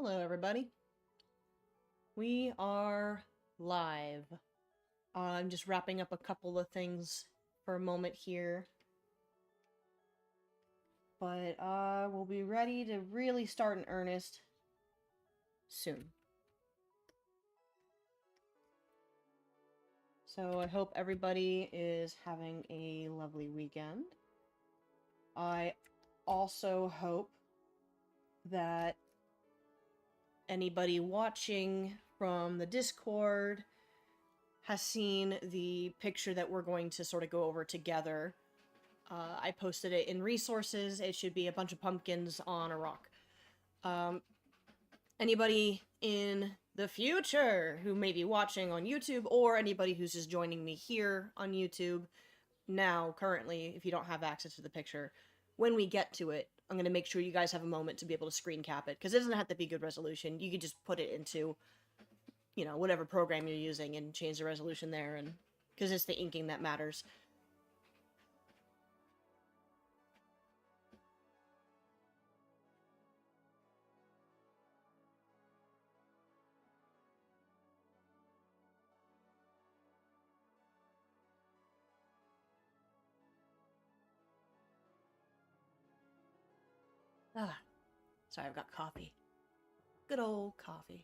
Hello, everybody. We are live. I'm just wrapping up a couple of things for a moment here. But we'll be ready to really start in earnest soon. So I hope everybody is having a lovely weekend. I also hope that anybody watching from the Discord has seen the picture that we're going to sort of go over together. I posted it in resources. It should be a bunch of pumpkins on a rock. Anybody in the future who may be watching on YouTube, or anybody who's just joining me here on YouTube now, currently, if you don't have access to the picture, when we get to it, I'm going to make sure you guys have a moment to be able to screen cap it, because it doesn't have to be good resolution. You could just put it into, you know, whatever program you're using and change the resolution there, and because it's the inking that matters. Ah, sorry, I've got coffee. Good old coffee.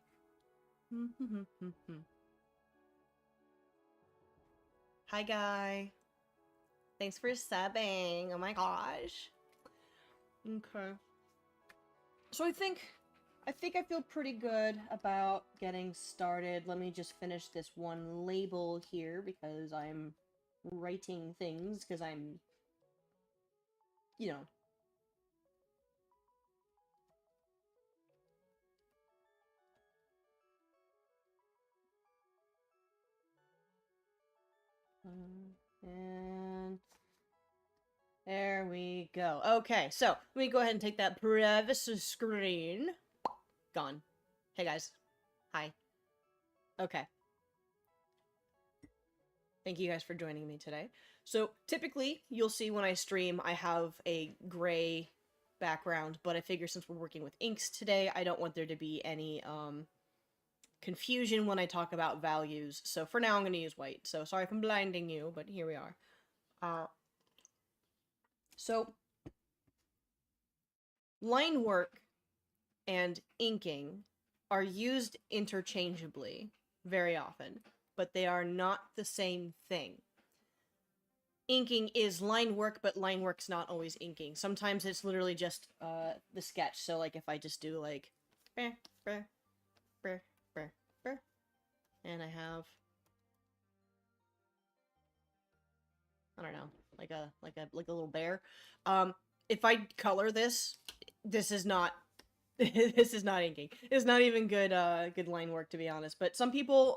Hi, Guy. Thanks for subbing. Oh my gosh. Okay. So I think I feel pretty good about getting started. Let me just finish this one label here because I'm writing things because I'm, you know. And there we go. Okay, so let me go ahead and take that privacy screen. Gone. Hey guys. Hi. Okay. Thank you guys for joining me today. So typically, you'll see when I stream, I have a gray background, but I figure since we're working with inks today, I don't want there to be any confusion when I talk about values. So for now, I'm going to use white. So sorry if I'm blinding you, but here we are. So line work and inking are used interchangeably very often, but they are not the same thing. Inking is line work, but line work's not always inking. Sometimes it's literally just the sketch. So like if I just do like and I have, I don't know, like a little bear. If I color this, this is not this is not inking. It's not even good good line work, to be honest. But some people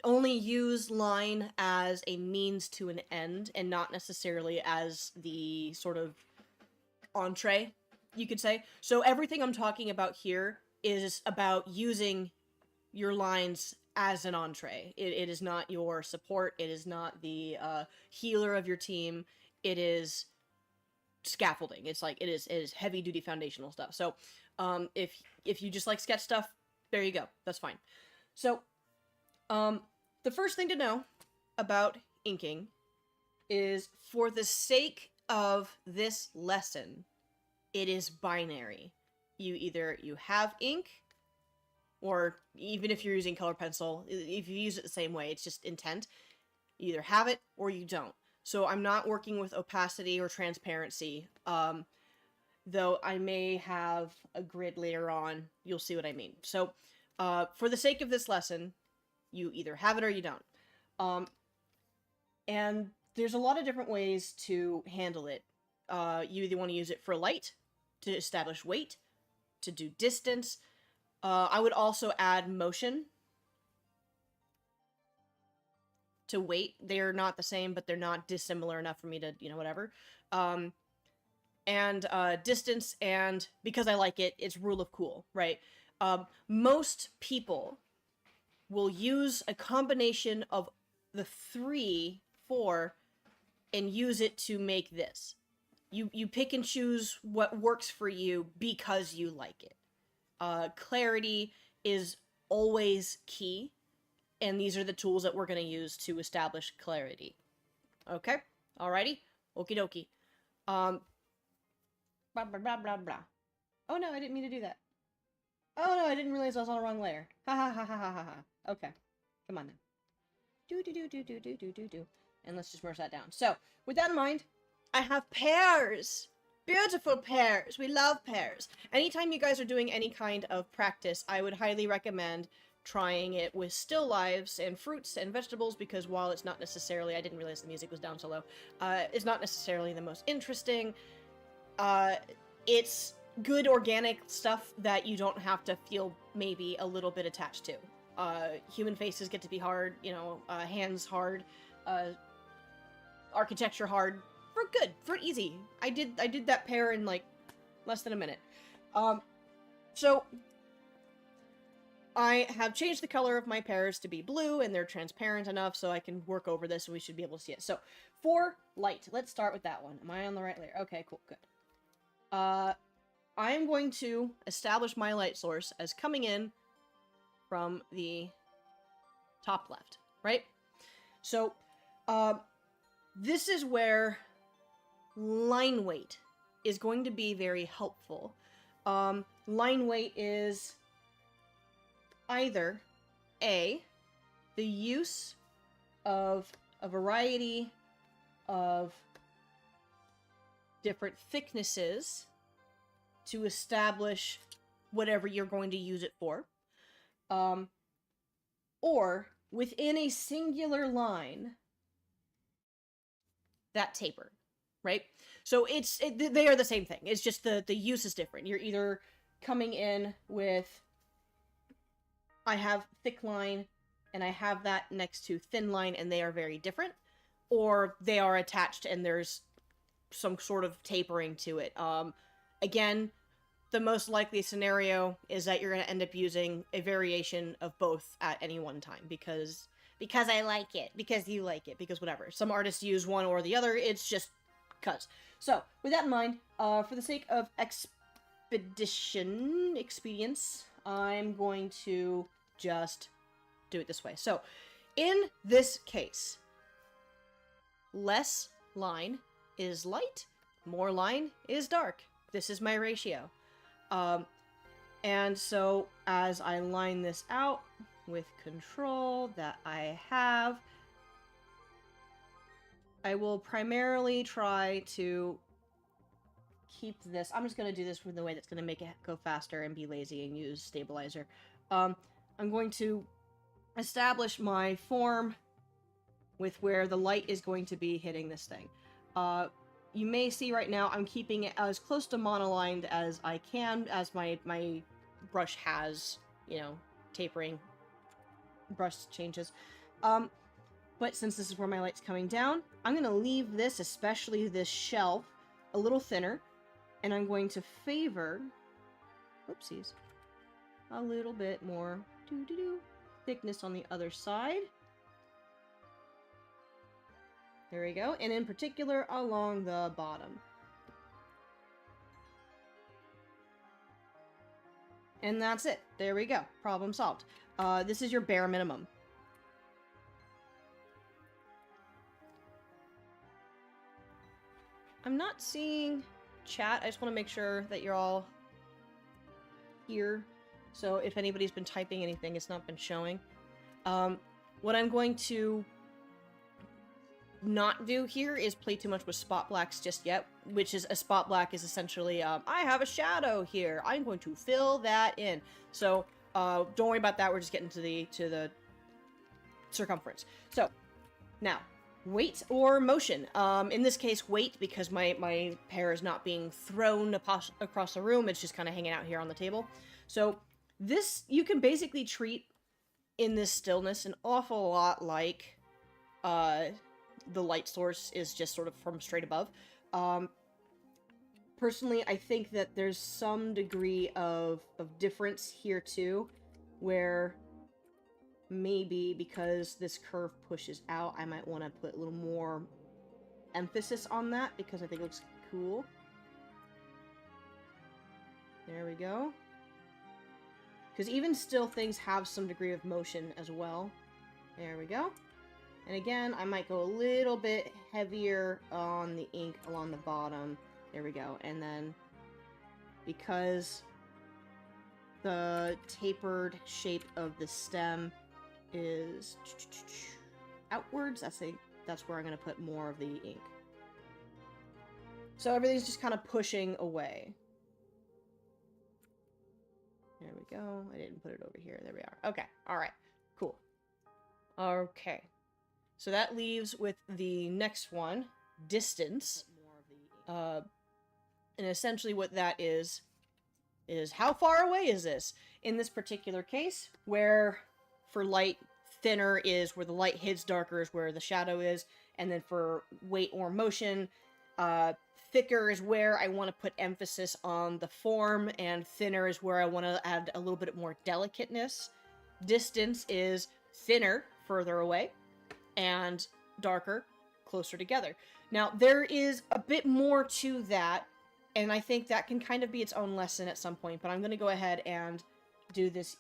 only use line as a means to an end and not necessarily as the sort of entree, you could say. So everything I'm talking about here is about using your lines as an entree. It is not your support. It is not the healer of your team. It is scaffolding. It's like it is heavy duty foundational stuff. So if you just like sketch stuff, there you go. That's fine. So the first thing to know about inking is, for the sake of this lesson, it is binary. You have ink, or even if you're using color pencil, if you use it the same way, it's just intent. You either have it or you don't. So I'm not working with opacity or transparency, though I may have a grid later on. You'll see what I mean. So for the sake of this lesson, you either have it or you don't. And there's a lot of different ways to handle it. You either want to use it for light, to establish weight, to do distance. I would also add motion to weight. They're not the same, but they're not dissimilar enough for me to, you know, whatever. And distance, and because I like it, it's rule of cool, right? Most people will use a combination of the 3, 4, and use it to make this. You pick and choose what works for you because you like it. Clarity is always key, and these are the tools that we're going to use to establish clarity. Okay? Alrighty? Okie dokie. Blah, blah, blah, blah, blah. Oh no, I didn't mean to do that. Oh no, I didn't realize I was on the wrong layer. Ha ha ha ha ha ha ha. Okay. Come on now. Do do do do do do do do do. And let's just merge that down. So, with that in mind, I have pears! Beautiful pears! We love pears! Anytime you guys are doing any kind of practice, I would highly recommend trying it with still lives and fruits and vegetables, because while it's not necessarily, I didn't realize the music was down so low, it's not necessarily the most interesting, it's good organic stuff that you don't have to feel maybe a little bit attached to. Human faces get to be hard, you know, hands hard, architecture hard, fruit good, fruit easy. I did that pear in like less than a minute. So I have changed the color of my pears to be blue, and they're transparent enough so I can work over this and we should be able to see it. So, for light, let's start with that one. Am I on the right layer? Okay, cool, good. I am going to establish my light source as coming in from the top left, right? So, this is where line weight is going to be very helpful. Line weight is either A, the use of a variety of different thicknesses to establish whatever you're going to use it for, or within a singular line, that taper, right? So they are the same thing. It's just the use is different. You're either coming in with, I have thick line, and I have that next to thin line, and they are very different, or they are attached and there's some sort of tapering to it. Again, the most likely scenario is that you're going to end up using a variation of both at any one time, because I like it, because you like it, because whatever. Some artists use one or the other, it's just cuz. So, with that in mind, for the sake of expedience, I'm going to just do it this way. So, in this case, less line is light, more line is dark. This is my ratio. And so, as I line this out with control that I have, I will primarily try to keep this. I'm just going to do this in the way that's going to make it go faster and be lazy and use stabilizer. I'm going to establish my form with where the light is going to be hitting this thing. You may see right now I'm keeping it as close to monolined as I can, as my brush has, you know, tapering brush changes. But since this is where my light's coming down, I'm going to leave this, especially this shelf, a little thinner, and I'm going to favor, oopsies, a little bit more thickness on the other side. There we go, and in particular along the bottom. And that's it. There we go. Problem solved. This is your bare minimum. I'm not seeing chat. I just want to make sure that you're all here. So if anybody's been typing anything, it's not been showing. What I'm going to not do here is play too much with spot blacks just yet, which is a spot black is essentially, I have a shadow here. I'm going to fill that in. So, don't worry about that. We're just getting to the circumference. So, now, weight or motion. In this case, weight, because my pear is not being thrown across the room. It's just kind of hanging out here on the table. So, this, you can basically treat in this stillness an awful lot like, the light source is just sort of from straight above. Personally, I think that there's some degree of difference here too, where maybe because this curve pushes out, I might want to put a little more emphasis on that because I think it looks cool. There we go. Because even still, things have some degree of motion as well. There we go. And again, I might go a little bit heavier on the ink along the bottom. There we go. And then, because the tapered shape of the stem is outwards, that's where I'm going to put more of the ink. So everything's just kind of pushing away. There we go. I didn't put it over here. There we are. Okay. All right. Cool. Okay. So that leaves with the next one, distance. And essentially what that is how far away is this? In this particular case, where for light, thinner is where the light hits, darker is where the shadow is. And then for weight or motion, thicker is where I want to put emphasis on the form, and thinner is where I want to add a little bit more delicateness. Distance is thinner, further away, and darker, closer together. Now, there is a bit more to that, and I think that can kind of be its own lesson at some point, but I'm going to go ahead and do this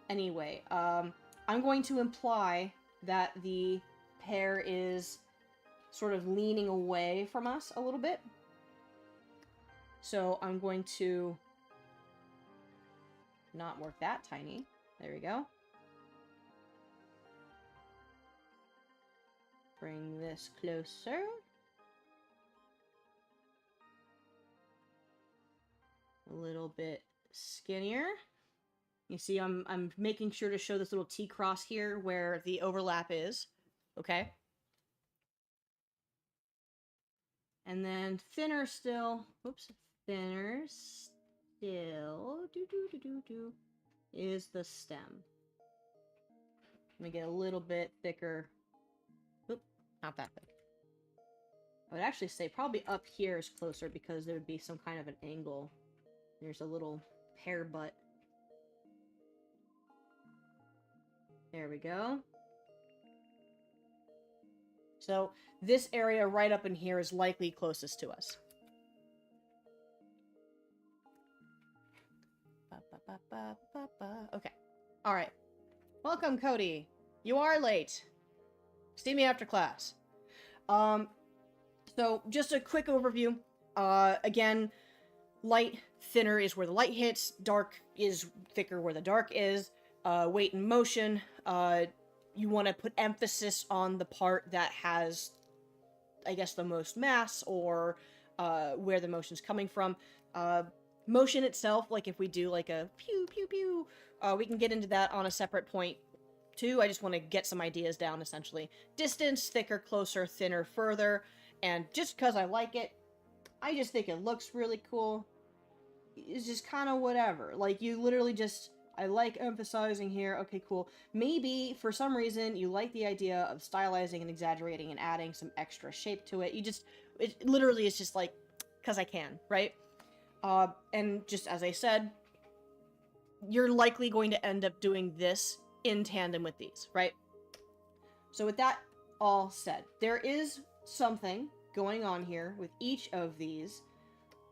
anyway. I'm going to imply that the pear is sort of leaning away from us a little bit. So I'm going to not work that tiny. There we go. Bring this closer. A little bit skinnier. You see, I'm making sure to show this little T-cross here where the overlap is. Okay. And then thinner still. Whoops. Thinner still. Is the stem. Let me get a little bit thicker. Oop, not that thick. I would actually say probably up here is closer because there would be some kind of an angle. There's a little pear butt. There we go. So this area right up in here is likely closest to us. Okay. All right. Welcome, Cody. You are late. See me after class. So just a quick overview. Again, light, thinner is where the light hits. Dark is thicker where the dark is. Weight and motion. You want to put emphasis on the part that has, I guess, the most mass, or where the motion's coming from. Motion itself, like if we do like a pew, pew, pew, we can get into that on a separate point too. I just want to get some ideas down, essentially. Distance, thicker, closer, thinner, further. And just because I like it, I just think it looks really cool. It's just kind of whatever. Like, you literally just... I like emphasizing here. Okay, cool. Maybe, for some reason, you like the idea of stylizing and exaggerating and adding some extra shape to it. It literally is just like, because I can, right? And just as I said, you're likely going to end up doing this in tandem with these, right? So with that all said, there is something going on here with each of these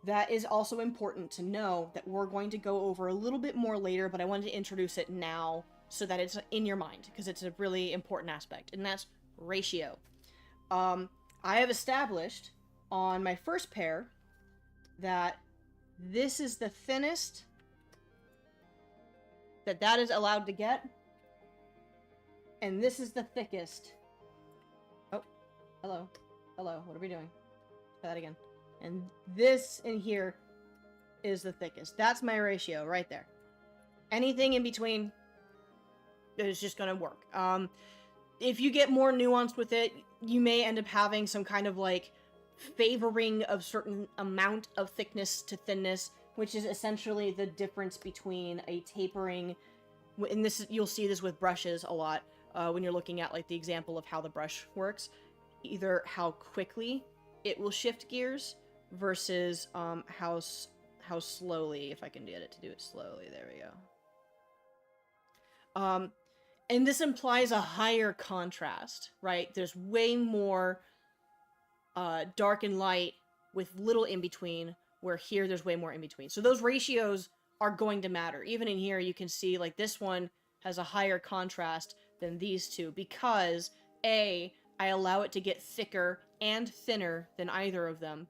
that is also important to know, that we're going to go over a little bit more later, but I wanted to introduce it now so that it's in your mind, because it's a really important aspect, and that's ratio. I have established on my first pair that this is the thinnest that is allowed to get, and this is the thickest. Oh, hello. Hello, what are we doing? Try that again. And this in here is the thickest. That's my ratio right there. Anything in between is just gonna work. If you get more nuanced with it, you may end up having some kind of like favoring of certain amount of thickness to thinness, which is essentially the difference between a tapering, and this you'll see this with brushes a lot when you're looking at like the example of how the brush works, either how quickly it will shift gears versus how slowly, if I can get it to do it slowly. There we go. And this implies a higher contrast, right? There's way more dark and light with little in between, where here there's way more in between. So those ratios are going to matter. Even in here, you can see like this one has a higher contrast than these two because I allow it to get thicker and thinner than either of them,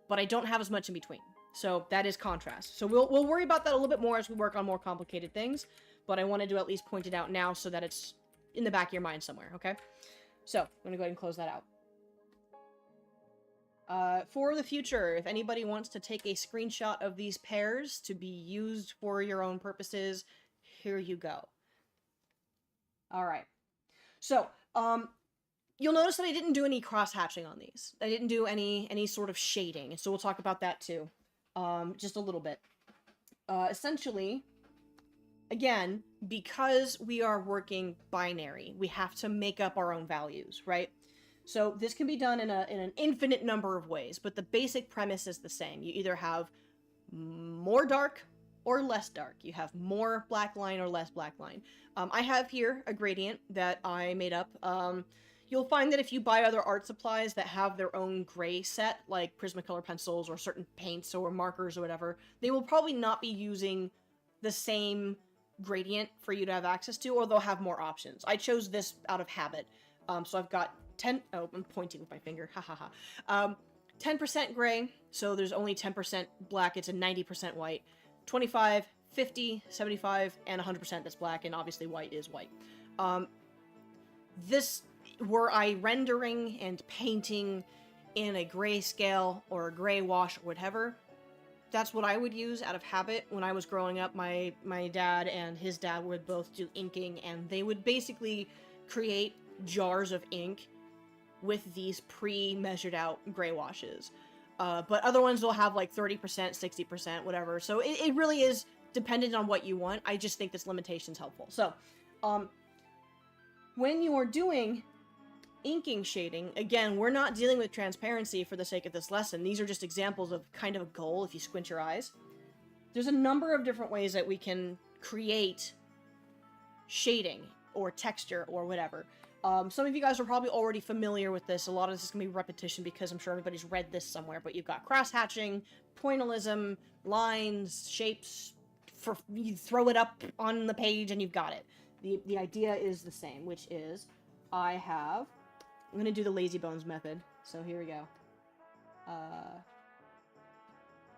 but I don't have as much in between. So that is contrast. So we'll worry about that a little bit more as we work on more complicated things, but I wanted to at least point it out now so that it's in the back of your mind somewhere, okay? So I'm gonna go ahead and close that out. For the future, if anybody wants to take a screenshot of these pairs to be used for your own purposes, here you go. All right. So, you'll notice that I didn't do any cross-hatching on these. I didn't do any sort of shading, so we'll talk about that too, just a little bit. Essentially, again, because we are working binary, we have to make up our own values, right? So this can be done in an infinite number of ways, but the basic premise is the same. You either have more dark or less dark. You have more black line or less black line. I have here a gradient that I made up. You'll find that if you buy other art supplies that have their own gray set, like Prismacolor pencils or certain paints or markers or whatever, they will probably not be using the same gradient for you to have access to, or they'll have more options. I chose this out of habit. So I've got 10, oh, I'm pointing with my finger, ha ha ha. 10% gray, so there's only 10% black, it's a 90% white. 25, 50, 75, and 100% that's black, and obviously white is white. Were I rendering and painting in a grayscale or a gray wash or whatever, that's what I would use out of habit. When I was growing up, my dad and his dad would both do inking, and they would basically create jars of ink with these pre-measured out gray washes. But other ones will have like 30%, 60%, whatever. So it really is dependent on what you want. I just think this limitation's helpful. So, when you are doing inking shading, again, we're not dealing with transparency for the sake of this lesson. These are just examples of kind of a goal if you squint your eyes. There's a number of different ways that we can create shading or texture or whatever. Some of you guys are probably already familiar with this. A lot of this is going to be repetition because I'm sure everybody's read this somewhere, but you've got cross-hatching, pointillism, lines, shapes, you throw it up on the page and you've got it. The idea is the same, which is I'm going to do the lazy bones method. So here we go.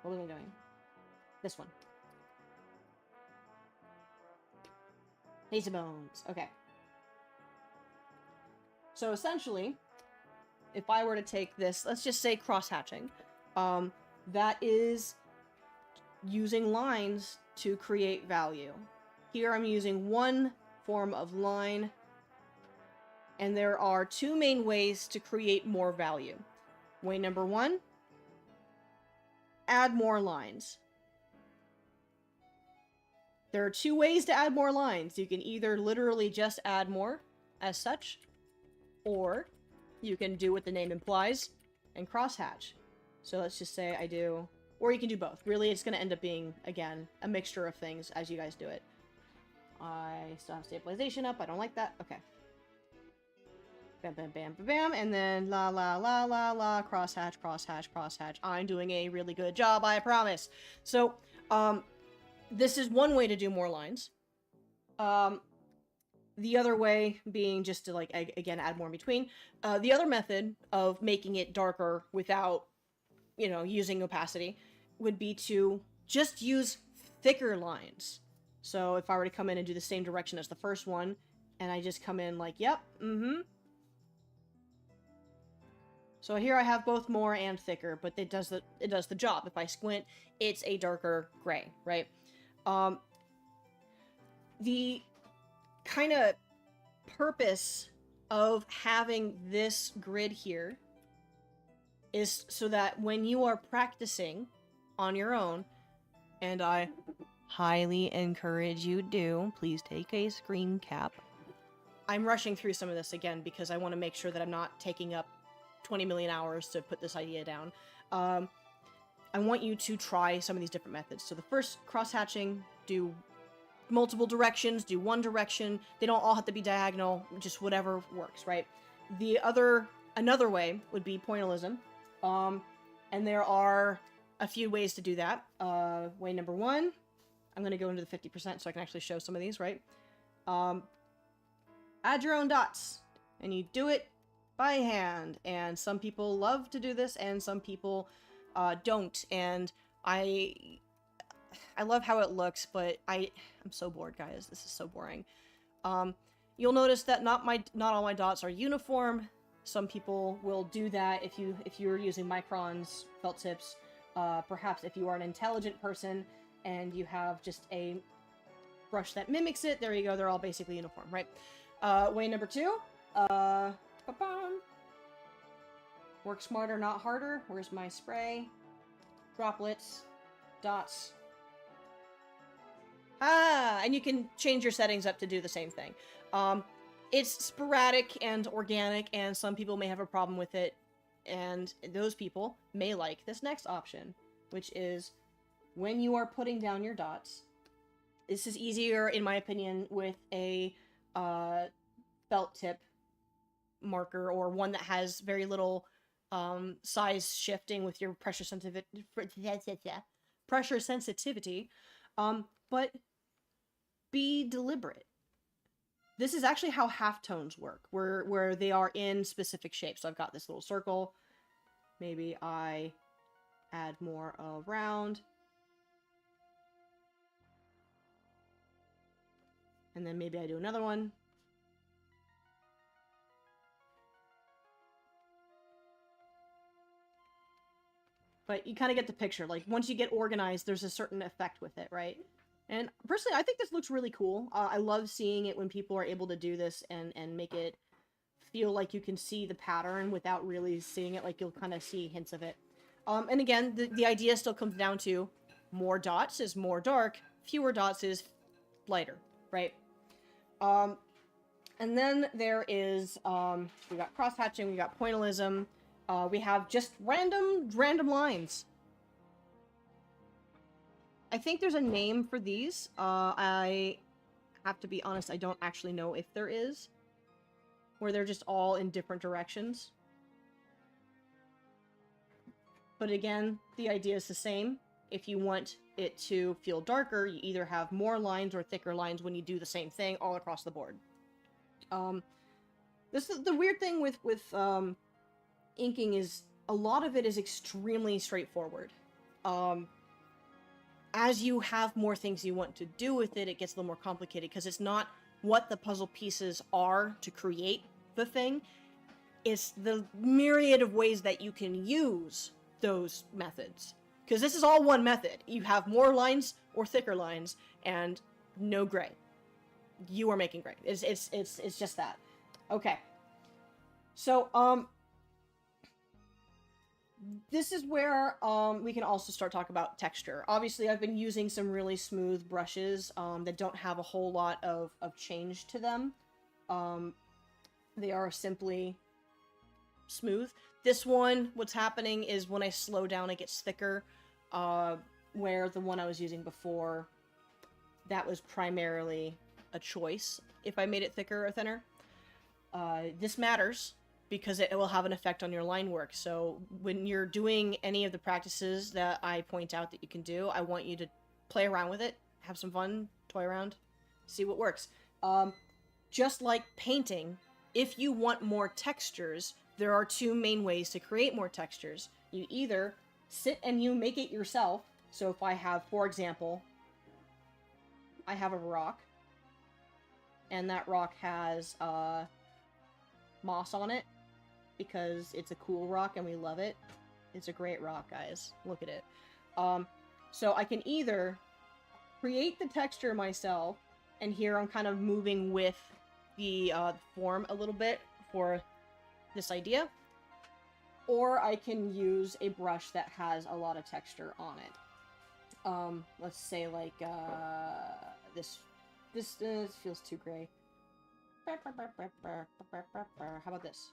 What am I doing? This one. Lazy bones. Okay. So essentially, if I were to take this, let's just say cross-hatching, that is using lines to create value. Here I'm using one form of line, and there are two main ways to create more value. Way number one, add more lines. There are two ways to add more lines. You can either literally just add more as such, or you can do what the name implies and crosshatch. So let's just say I do, or you can do both. Really, it's going to end up being, again, a mixture of things as you guys do it. I still have stabilization up. I don't like that. Okay. Bam, bam, bam, bam, bam, and then la, la, la, la, la, crosshatch, crosshatch, crosshatch. I'm doing a really good job, I promise. So, this is one way to do more lines. The other way being just to, like, again, add more in between. The other method of making it darker without, you know, using opacity would be to just use thicker lines. So if I were to come in and do the same direction as the first one, and I just come in like, yep, So here I have both more and thicker, but it does the job. If I squint, it's a darker gray, right? The kind of purpose of having this grid here is so that when you are practicing on your own, and I highly encourage you do, please take a screen cap. I'm rushing through some of this again because I want to make sure that I'm not taking up 20 million hours to put this idea down. I want you to try some of these different methods. So the first, cross-hatching, do multiple directions, do one direction. They don't all have to be diagonal, just whatever works, right? Another way would be pointillism. And there are a few ways to do that. Way number one, I'm going to go into the 50% so I can actually show some of these, right? Add your own dots, and you do it by hand, and some people love to do this, and some people don't, and I love how it looks, but I'm so bored, guys. This is so boring. You'll notice that not all my dots are uniform. Some people will do that if you're using microns, felt tips. Perhaps if you are an intelligent person and you have just a brush that mimics it, there you go. They're all basically uniform, right? Way number 2. Work smarter, not harder. Where's my spray? Droplets, dots. And you can change your settings up to do the same thing. It's sporadic and organic, and some people may have a problem with it, and those people may like this next option, which is when you are putting down your dots. This is easier, in my opinion, with a felt tip marker, or one that has very little size shifting with your pressure sensitivity. But be deliberate. This is actually how halftones work, where they are in specific shapes. So I've got this little circle. Maybe I add more around. And then maybe I do another one. But you kind of get the picture. Like, once you get organized, there's a certain effect with it, right? And personally, I think this looks really cool. I love seeing it when people are able to do this and make it feel like you can see the pattern without really seeing it. Like, you'll kind of see hints of it. And again, the idea still comes down to more dots is more dark, fewer dots is lighter, right? And then there is, we got cross-hatching, we got pointillism, we have just random lines. I think there's a name for these. I have to be honest, I don't actually know if there is. Where they're just all in different directions. But again, the idea is the same. If you want it to feel darker, you either have more lines or thicker lines when you do the same thing all across the board. This is the weird thing with inking, is a lot of it is extremely straightforward. As you have more things you want to do with it, it gets a little more complicated, because it's not what the puzzle pieces are to create the thing. It's the myriad of ways that you can use those methods. Because this is all one method. You have more lines or thicker lines, and no gray. You are making gray. It's just that. Okay. So, this is where we can also start talking about texture. Obviously, I've been using some really smooth brushes that don't have a whole lot of change to them. They are simply smooth. This one, what's happening is when I slow down, it gets thicker, where the one I was using before, that was primarily a choice if I made it thicker or thinner. This matters, because it will have an effect on your line work. So when you're doing any of the practices that I point out that you can do, I want you to play around with it, have some fun, toy around, see what works. Just like painting, if you want more textures, there are two main ways to create more textures. You either sit and you make it yourself. So if I have, for example, I have a rock, and that rock has moss on it, because it's a cool rock and we love it. It's a great rock, guys. Look at it. So I can either create the texture myself, and here I'm kind of moving with the form a little bit for this idea, or I can use a brush that has a lot of texture on it. Let's say like this feels too gray. How about this?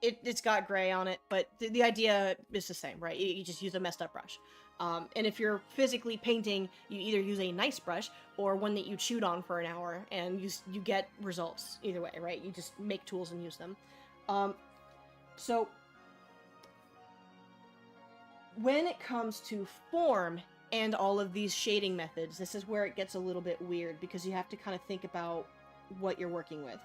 It's got gray on it, but the idea is the same, right? You just use a messed up brush. And if you're physically painting, you either use a nice brush or one that you chewed on for an hour, and you get results either way, right? You just make tools and use them. So when it comes to form and all of these shading methods, this is where it gets a little bit weird, because you have to kind of think about what you're working with.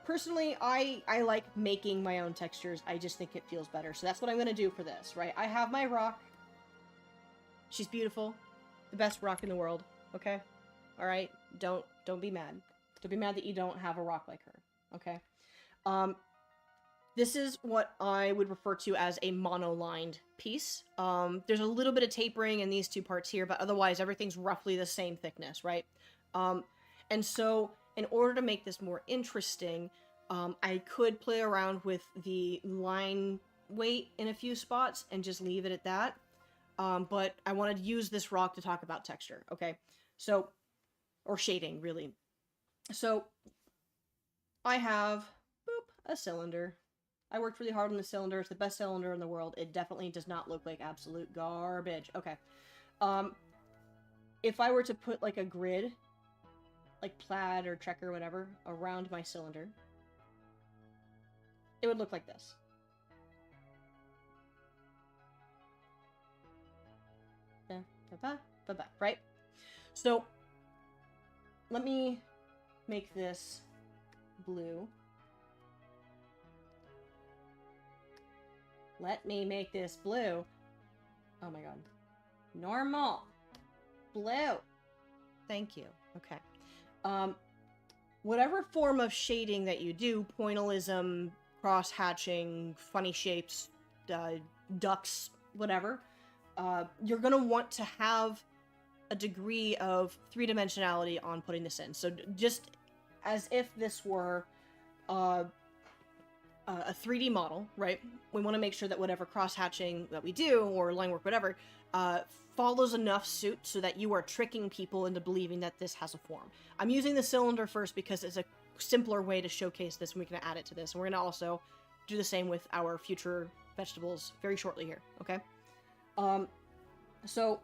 Personally, I like making my own textures. I just think it feels better. So that's what I'm going to do for this, right? I have my rock. She's beautiful. The best rock in the world, okay? All right? Don't be mad. Don't be mad that you don't have a rock like her, okay? This is what I would refer to as a monolined piece. There's a little bit of tapering in these two parts here, but otherwise everything's roughly the same thickness, right? And so in order to make this more interesting, I could play around with the line weight in a few spots and just leave it at that. But I wanted to use this rock to talk about texture, okay? So, or shading, really. So, I have, boop, a cylinder. I worked really hard on the cylinder. It's the best cylinder in the world. It definitely does not look like absolute garbage. Okay. If I were to put, like, a grid, like plaid or checker or whatever, around my cylinder, it would look like this. Right? So, let me make this blue. Let me make this blue. Oh my god. Normal. Blue. Thank you. Okay. Whatever form of shading that you do, pointillism, cross-hatching, funny shapes, ducks, whatever, you're going to want to have a degree of three-dimensionality on putting this in. So just as if this were a 3D model, right? We want to make sure that whatever cross-hatching that we do, or line work, whatever, follows enough suit so that you are tricking people into believing that this has a form. I'm using the cylinder first because it's a simpler way to showcase this, and we can add it to this. And we're going to also do the same with our future vegetables very shortly here, okay? So,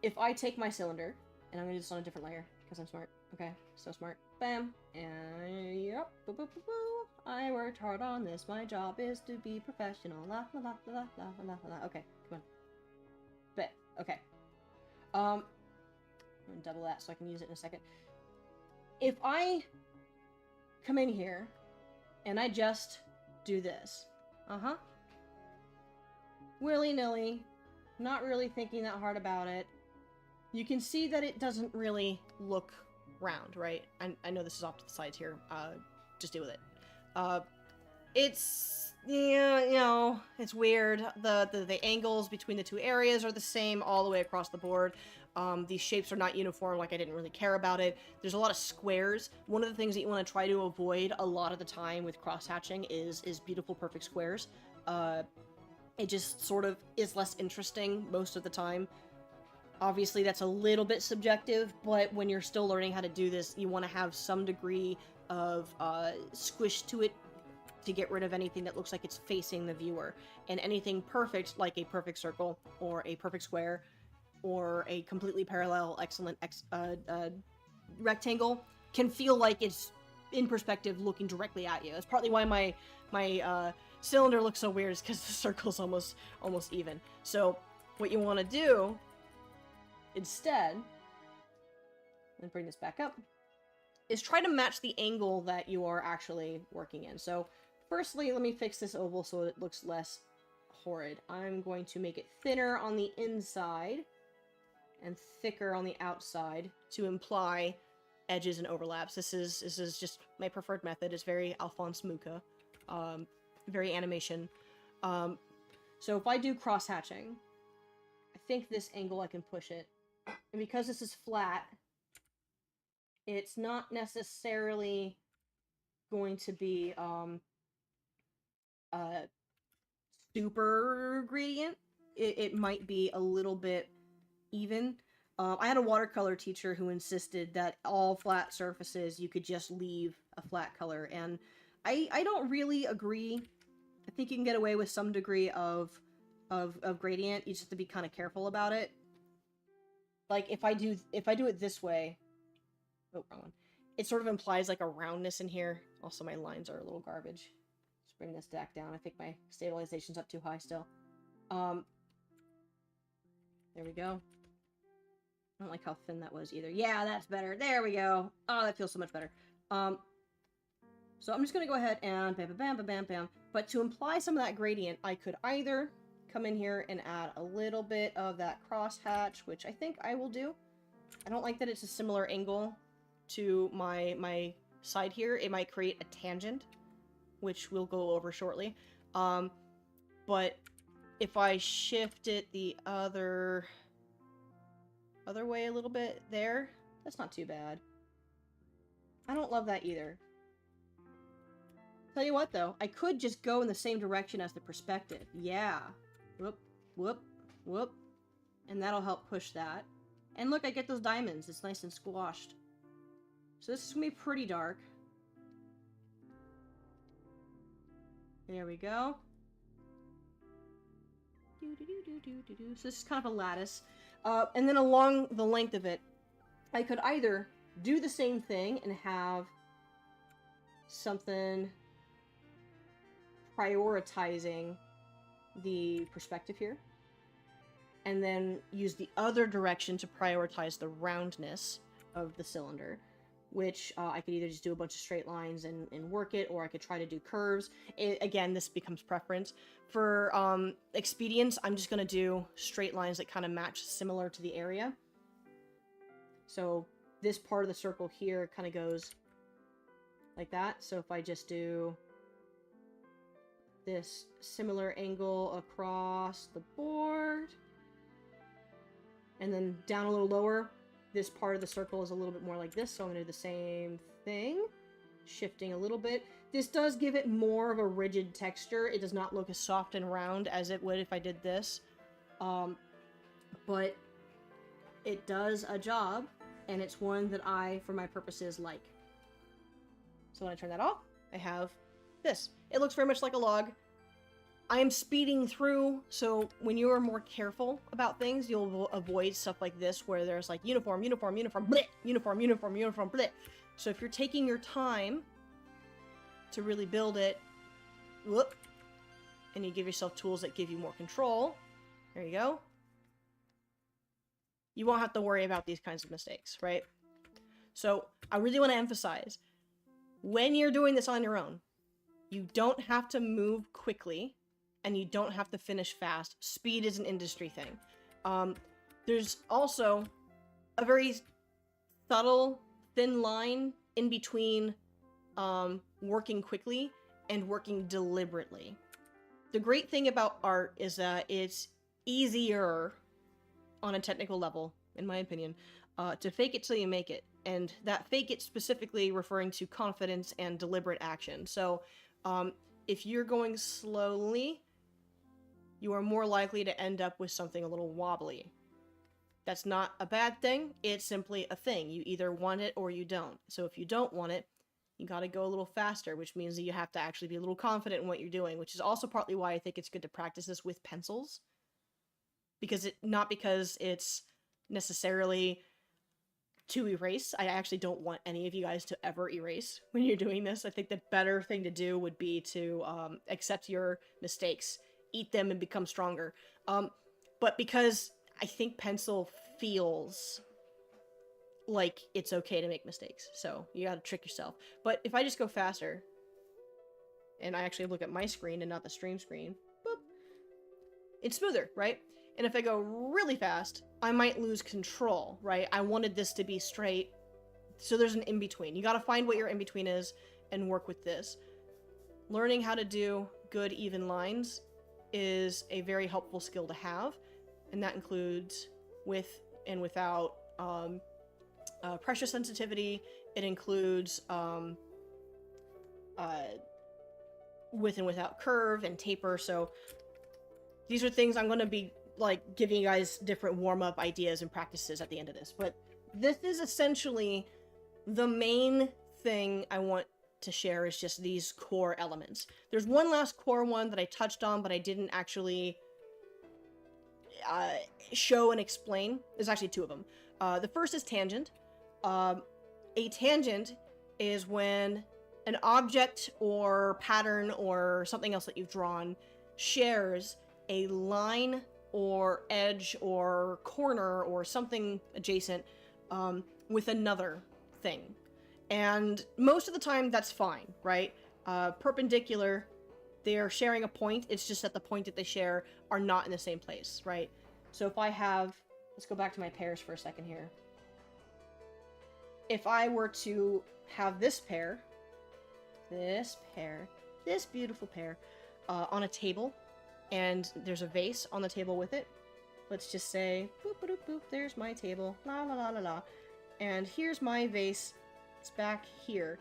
if I take my cylinder, and I'm going to do this on a different layer, because I'm smart, okay? So smart. Bam! And, yep, boo, boo, boo, boo. I worked hard on this. My job is to be professional. La, la, la, la, la, la, la, la. Okay, come on. Bet. Okay. I'm gonna double that so I can use it in a second. If I come in here, and I just do this. Willy-nilly. Not really thinking that hard about it. You can see that it doesn't really look round, right? I know this is off to the sides here. Just deal with it. It's, yeah, you know, it's weird. The angles between the two areas are the same all the way across the board. These shapes are not uniform, like I didn't really care about it. There's a lot of squares. One of the things that you want to try to avoid a lot of the time with cross-hatching is beautiful, perfect squares. It just sort of is less interesting most of the time. Obviously, that's a little bit subjective, but when you're still learning how to do this, you want to have some degree of squish to it to get rid of anything that looks like it's facing the viewer. And anything perfect, like a perfect circle, or a perfect square, or a completely parallel, excellent rectangle, can feel like it's in perspective looking directly at you. That's partly why my cylinder looks so weird, is because the circle's almost even. So what you want to do instead, and bring this back up, is try to match the angle that you are actually working in. So firstly, let me fix this oval so it looks less horrid. I'm going to make it thinner on the inside and thicker on the outside to imply edges and overlaps. This is just my preferred method. It's very Alphonse Mucha, very animation. So if I do cross-hatching, I think this angle I can push it. And because this is flat, it's not necessarily going to be super gradient. It might be a little bit even. I had a watercolor teacher who insisted that all flat surfaces you could just leave a flat color, and I don't really agree. I think you can get away with some degree of gradient. You just have to be kind of careful about it. Like if I do it this way, oh, wrong one. It sort of implies like a roundness in here. Also, my lines are a little garbage. Let's bring this back down. I think my stabilization's up too high still. There we go. I don't like how thin that was either. Yeah, that's better. There we go. Oh, that feels so much better. So I'm just going to go ahead and bam, bam, bam, bam, bam, bam. But to imply some of that gradient, I could either come in here and add a little bit of that crosshatch, which I think I will do. I don't like that it's a similar angle to my side here. It might create a tangent, which we'll go over shortly. But if I shift it the other way a little bit there, that's not too bad. I don't love that either. Tell you what, though, I could just go in the same direction as the perspective. Yeah. Whoop, whoop, whoop. And that'll help push that. And look, I get those diamonds. It's nice and squashed. So this is going to be pretty dark. There we go. So this is kind of a lattice. And then along the length of it, I could either do the same thing and have something prioritizing the perspective here, and then use the other direction to prioritize the roundness of the cylinder, which I could either just do a bunch of straight lines and work it, or I could try to do curves. Again, this becomes preference. For expedience, I'm just going to do straight lines that kind of match similar to the area. So this part of the circle here kind of goes like that. So if I just do this similar angle across the board, and then down a little lower, this part of the circle is a little bit more like this, so I'm going to do the same thing, shifting a little bit. This does give it more of a rigid texture. It does not look as soft and round as it would if I did this. But it does a job, and it's one that I, for my purposes, like. So when I turn that off, I have this. It looks very much like a log. I am speeding through, so when you are more careful about things, you'll avoid stuff like this, where there's like uniform, uniform, uniform, bleh, uniform, uniform, uniform, bleh. So if you're taking your time to really build it, whoop, and you give yourself tools that give you more control, there you go, you won't have to worry about these kinds of mistakes, right? So I really want to emphasize, when you're doing this on your own, you don't have to move quickly, and you don't have to finish fast. Speed is an industry thing. There's also a very subtle, thin line in between working quickly and working deliberately. The great thing about art is that it's easier on a technical level, in my opinion, to fake it till you make it. And that fake it specifically referring to confidence and deliberate action. So if you're going slowly, you are more likely to end up with something a little wobbly. That's not a bad thing, it's simply a thing. You either want it or you don't. So if you don't want it, you gotta go a little faster, which means that you have to actually be a little confident in what you're doing, which is also partly why I think it's good to practice this with pencils. Not because it's necessarily to erase. I actually don't want any of you guys to ever erase when you're doing this. I think the better thing to do would be to accept your mistakes, eat them, and become stronger. But because I think pencil feels like it's okay to make mistakes, so you gotta trick yourself. But if I just go faster, and I actually look at my screen and not the stream screen, boop, it's smoother, right? And if I go really fast, I might lose control, right? I wanted this to be straight, so there's an in-between. You gotta find what your in-between is and work with this. Learning how to do good, even lines is a very helpful skill to have, and that includes with and without pressure sensitivity. It includes with and without curve and taper. So these are things I'm going to be like giving you guys different warm-up ideas and practices at the end of this, but this is essentially the main thing I want to share, is just these core elements. There's one last core one that I touched on, but I didn't actually show and explain. There's actually two of them. The first is tangent. A tangent is when an object or pattern or something else that you've drawn shares a line or edge or corner or something adjacent with another thing. And most of the time that's fine, right? Perpendicular, they're sharing a point, it's just that the point that they share are not in the same place, right? So if I have, let's go back to my pairs for a second here. If I were to have this beautiful pair, on a table, and there's a vase on the table with it, let's just say, boop, boop, boop, there's my table, la la la la la, and here's my vase, it's back here,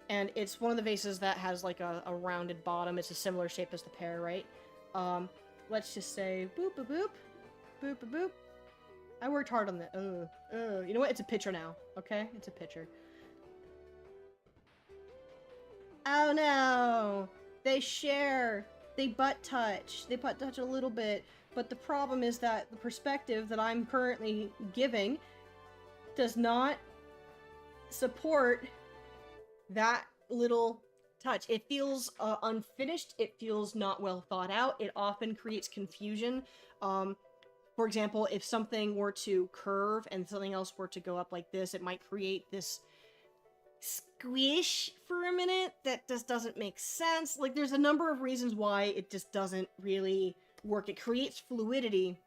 and it's one of the vases that has like a rounded bottom, it's a similar shape as the pear, right? Let's just say, boop, boop, boop, boop, boop, boop. I worked hard on that. You know what? It's a picture now, okay? It's a picture. Oh no! They share! They butt touch! They butt touch a little bit, but the problem is that the perspective that I'm currently giving does not support that little touch. It feels unfinished, it feels not well thought out, it often creates confusion. For example, if something were to curve and something else were to go up like this, it might create this squish for a minute that just doesn't make sense. Like, there's a number of reasons why it just doesn't really work. It creates fluidity.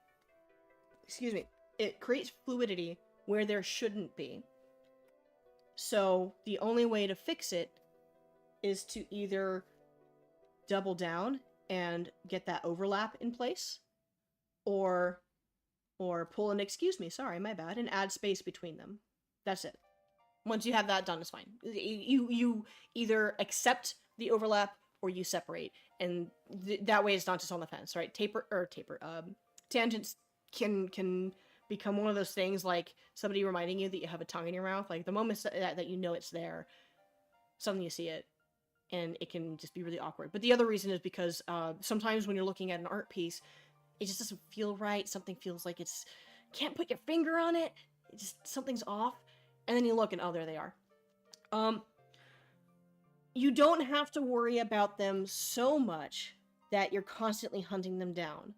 Excuse me. It creates fluidity where there shouldn't be. So, the only way to fix it is to either double down and get that overlap in place, or pull an excuse me, sorry, my bad, and add space between them. That's it. Once you have that done, it's fine. You either accept the overlap or you separate, and that way it's not just on the fence, right? Tangents can become one of those things like somebody reminding you that you have a tongue in your mouth. Like, the moment that you know it's there, suddenly you see it, and it can just be really awkward. But the other reason is because sometimes when you're looking at an art piece, it just doesn't feel right. Something feels like it's... Can't put your finger on it. Something's off. And then you look and, oh, there they are. You don't have to worry about them so much that you're constantly hunting them down.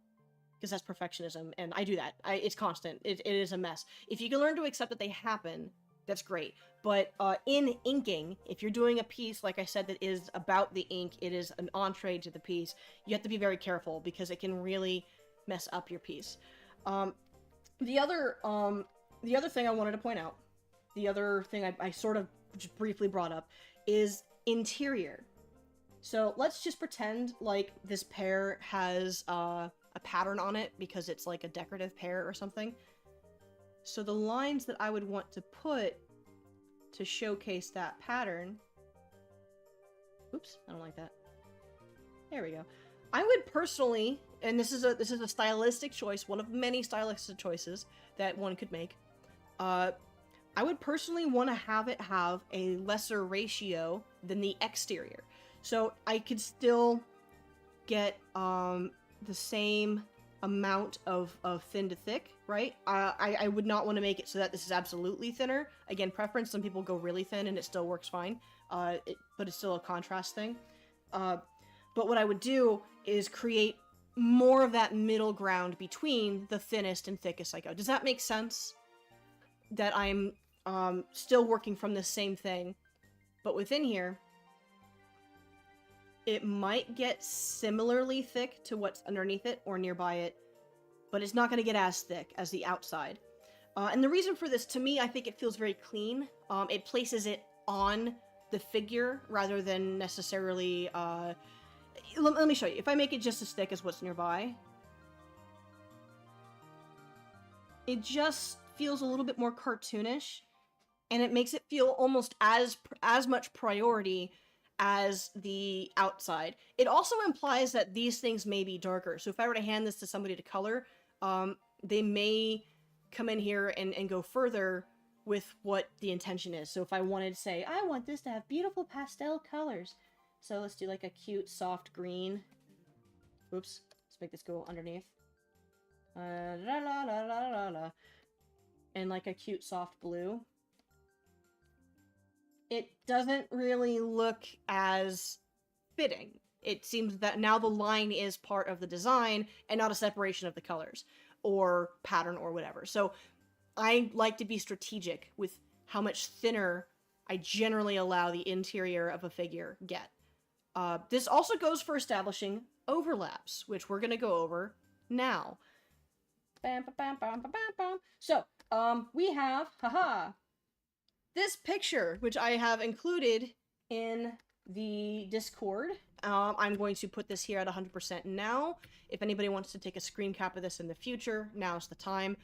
Because that's perfectionism, and I do that. It's constant. It is a mess. If you can learn to accept that they happen, that's great. But in inking, if you're doing a piece, like I said, that is about the ink, it is an entree to the piece, you have to be very careful, because it can really mess up your piece. The other thing I wanted to point out, the other thing I sort of just briefly brought up, is interior. So let's just pretend like this pear has a pattern on it because it's like a decorative pear or something. So the lines that I would want to put to showcase that pattern... Oops, I don't like that. There we go. I would personally, and this is a stylistic choice, one of many stylistic choices that one could make. I would personally want to have it have a lesser ratio than the exterior. So I could still get the same amount of thin to thick, right? I would not want to make it so that this is absolutely thinner. Again, preference, some people go really thin and it still works fine, but it's still a contrast thing. But what I would do is create more of that middle ground between the thinnest and thickest I go. Does that make sense? That I'm still working from the same thing, but within here, it might get similarly thick to what's underneath it or nearby it, but it's not going to get as thick as the outside. And the reason for this, to me, I think it feels very clean. It places it on the figure rather than necessarily... Let me show you. If I make it just as thick as what's nearby, it just feels a little bit more cartoonish, and it makes it feel almost as much priority as the outside. It also implies that these things may be darker. So if I were to hand this to somebody to color, they may come in here and go further with what the intention is. So if I wanted to say, I want this to have beautiful pastel colors. So let's do like a cute soft green. Oops, let's make this go underneath. La la la la la la. And like a cute soft blue. It doesn't really look as fitting. It seems that now the line is part of the design and not a separation of the colors or pattern or whatever. So I like to be strategic with how much thinner I generally allow the interior of a figure get. This also goes for establishing overlaps, which we're going to go over now. Bam, bam, bam, bam, bam, bam. So, we have, this picture, which I have included in the Discord. I'm going to put this here at 100% now. If anybody wants to take a screen cap of this in the future, now's the time.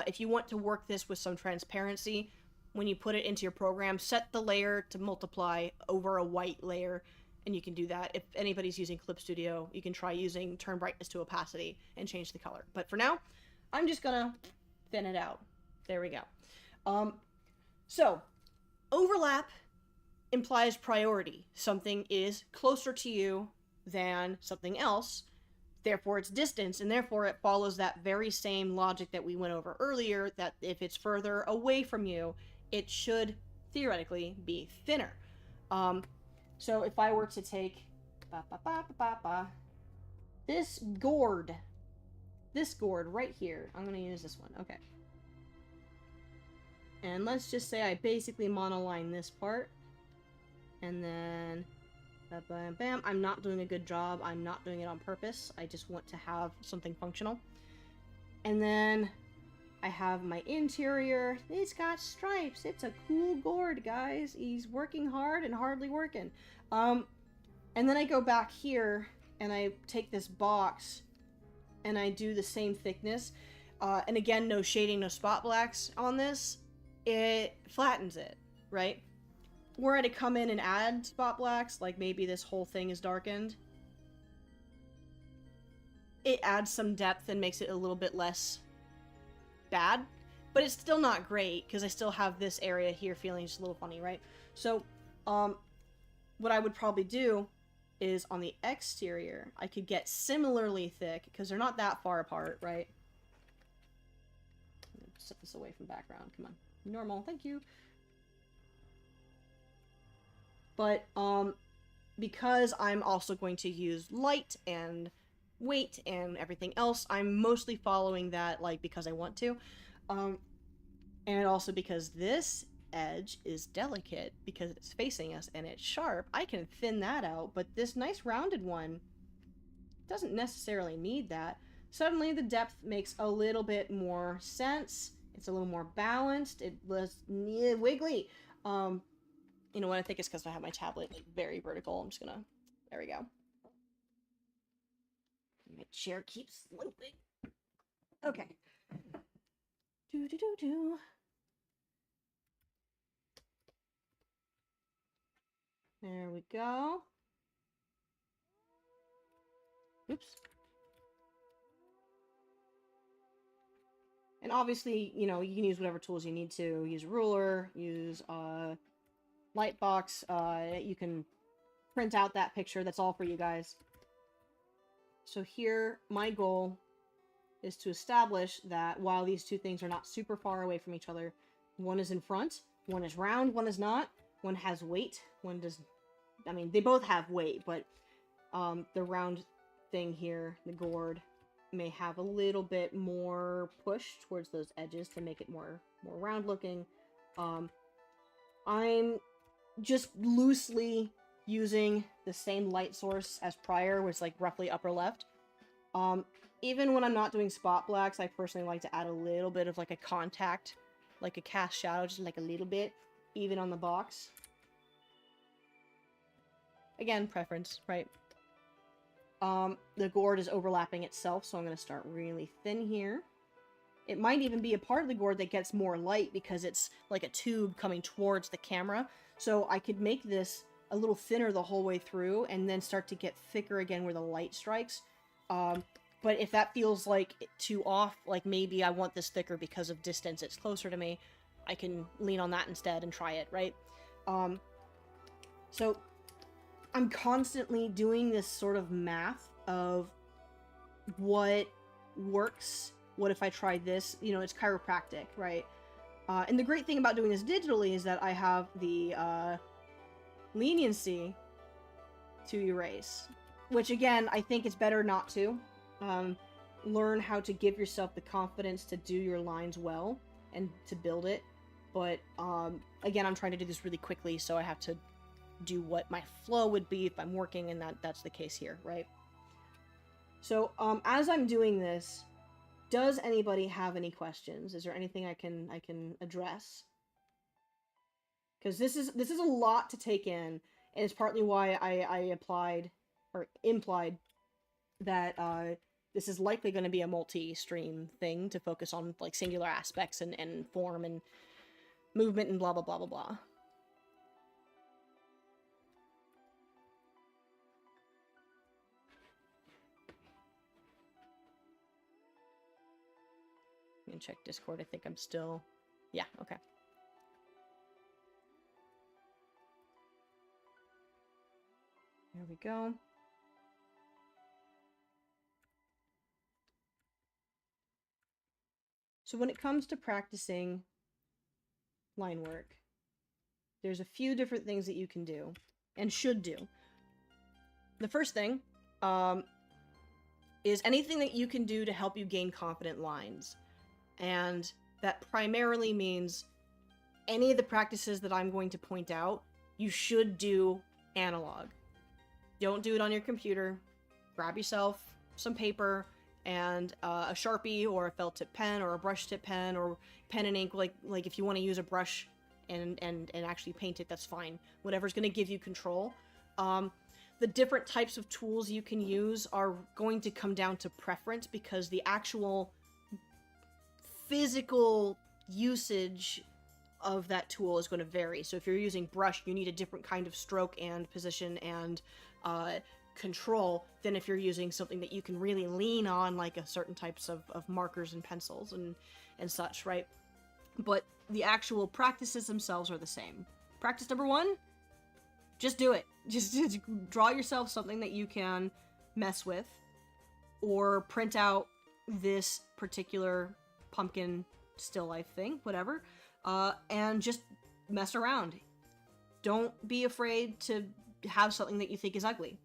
If you want to work this with some transparency, when you put it into your program, set the layer to multiply over a white layer, and you can do that. If anybody's using Clip Studio, you can try using turn brightness to opacity and change the color. But for now, I'm just gonna thin it out. There we go. So, overlap implies priority. Something is closer to you than something else, therefore it's distance, and therefore it follows that very same logic that we went over earlier, that if it's further away from you, it should theoretically be thinner. So if I were to take this gourd right here, I'm going to use this one, okay. And let's just say I basically monoline this part, and then bam, bam. I'm not doing a good job. I'm not doing it on purpose. I just want to have something functional. And then I have my interior. It's got stripes. It's a cool gourd, guys. He's working hard and hardly working. And then I go back here and I take this box and I do the same thickness. And again, no shading, no spot blacks on this. It flattens it, right? Were I to come in and add spot blacks, like maybe this whole thing is darkened, it adds some depth and makes it a little bit less bad, but it's still not great because I still have this area here feeling just a little funny, right? So, what I would probably do is on the exterior, I could get similarly thick because they're not that far apart, right? Set this away from background, come on. Normal, thank you. But, because I'm also going to use light and weight and everything else, I'm mostly following that, like, because I want to. And also because this edge is delicate, because it's facing us and it's sharp, I can thin that out, but this nice rounded one doesn't necessarily need that. Suddenly the depth makes a little bit more sense. It's a little more balanced. It was wiggly. You know what, I think it's because I have my tablet like very vertical. I'm just gonna, there we go. My chair keeps looping. Okay. Do. There we go. Oops. And obviously, you know, you can use whatever tools you need to. Use a ruler, use Lightbox, you can print out that picture. That's all for you guys. So here, my goal is to establish that while these two things are not super far away from each other, one is in front, one is round, one is not, one has weight, one does, I mean, they both have weight, but the round thing here, the gourd, may have a little bit more push towards those edges to make it more round looking. I'm just loosely using the same light source as prior, which is like roughly upper left. Even when I'm not doing spot blacks, I personally like to add a little bit of like a contact, like a cast shadow, just like a little bit, even on the box. Again, preference, right? The gourd is overlapping itself, so I'm going to start really thin here. It might even be a part of the gourd that gets more light because it's like a tube coming towards the camera. So I could make this a little thinner the whole way through and then start to get thicker again where the light strikes. But if that feels like too off, like maybe I want this thicker because of distance, it's closer to me, I can lean on that instead and try it, right? So I'm constantly doing this sort of math of what works. What if I tried this? You know, it's chiropractic, right? And the great thing about doing this digitally is that I have the leniency to erase. which again, I think it's better not to. Learn how to give yourself the confidence to do your lines well and to build it. But again, I'm trying to do this really quickly, so I have to do what my flow would be if I'm working, and that's the case here, right? So as I'm doing this, does anybody have any questions? Is there anything I can address? Because this is a lot to take in, and it's partly why I applied or implied that this is likely going to be a multi-stream thing to focus on like singular aspects and form and movement and blah blah blah blah blah. I'm gonna check Discord. I think I'm still... Yeah, okay. There we go. So when it comes to practicing line work, there's a few different things that you can do and should do. The first thing is anything that you can do to help you gain confident lines. And that primarily means any of the practices that I'm going to point out, you should do analog. Don't do it on your computer. Grab yourself some paper and a Sharpie or a felt tip pen or a brush tip pen or pen and ink. Like if you want to use a brush and actually paint it, that's fine. Whatever's going to give you control. The different types of tools you can use are going to come down to preference, because the actual physical usage of that tool is going to vary. So if you're using brush, you need a different kind of stroke and position and control than if you're using something that you can really lean on, like a certain types of markers and pencils and such, right? But the actual practices themselves are the same. Practice number one, just do it. Just draw yourself something that you can mess with, or print out this particular pumpkin still life thing, whatever, and just mess around. Don't be afraid to have something that you think is ugly.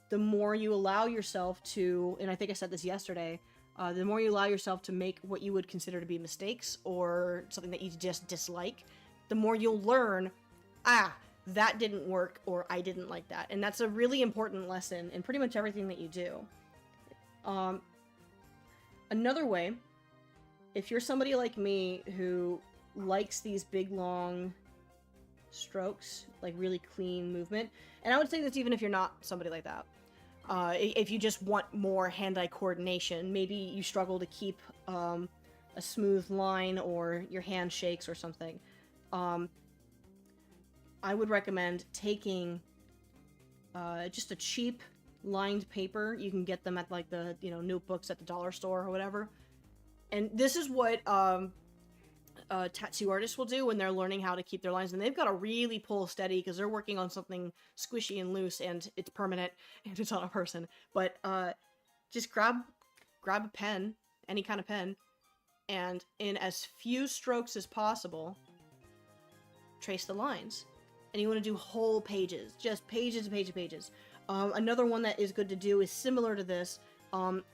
The more you allow yourself to, and I think I said this yesterday, the more you allow yourself to make what you would consider to be mistakes or something that you just dislike, the more you'll learn, that didn't work, or I didn't like that. And that's a really important lesson in pretty much everything that you do. Another way, if you're somebody like me who likes these big, long strokes, like really clean movement, and I would say this even if you're not somebody like that, if you just want more hand-eye coordination, maybe you struggle to keep a smooth line, or your hand shakes or something, I would recommend taking just a cheap lined paper. You can get them at like the notebooks at the dollar store or whatever. And this is what tattoo artists will do when they're learning how to keep their lines, and they've got to really pull steady because they're working on something squishy and loose, and it's permanent and it's on a person. But just grab a pen, any kind of pen, and in as few strokes as possible, trace the lines. And you want to do whole pages, just pages and pages and pages. Another one that is good to do is similar to this.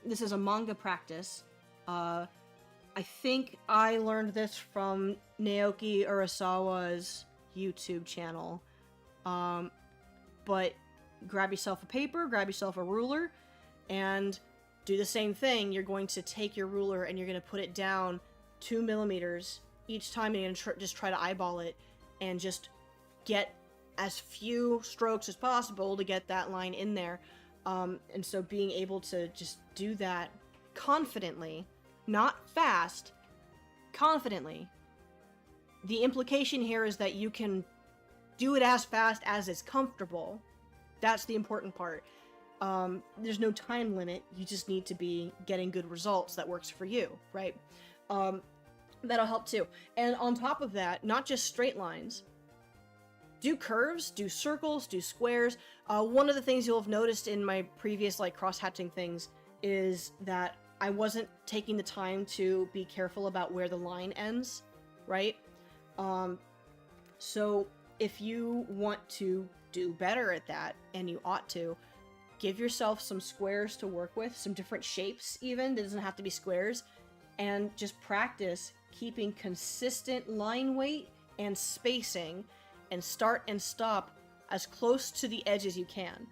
This is a manga practice. I think I learned this from Naoki Urasawa's YouTube channel. But grab yourself a paper, grab yourself a ruler, and do the same thing. You're going to take your ruler and you're going to put it down 2 millimeters each time, and you're going to just try to eyeball it and just get as few strokes as possible to get that line in there. And so being able to just do that confidently, not fast, confidently. The implication here is that you can do it as fast as is comfortable. That's the important part. There's no time limit. You just need to be getting good results that works for you, right? That'll help too. And on top of that, not just straight lines. Do curves, do circles, do squares. One of the things you'll have noticed in my previous cross-hatching things is that I wasn't taking the time to be careful about where the line ends, right? So if you want to do better at that, and you ought to, give yourself some squares to work with, some different shapes even, it doesn't have to be squares, and just practice keeping consistent line weight and spacing, and start and stop as close to the edge as you can.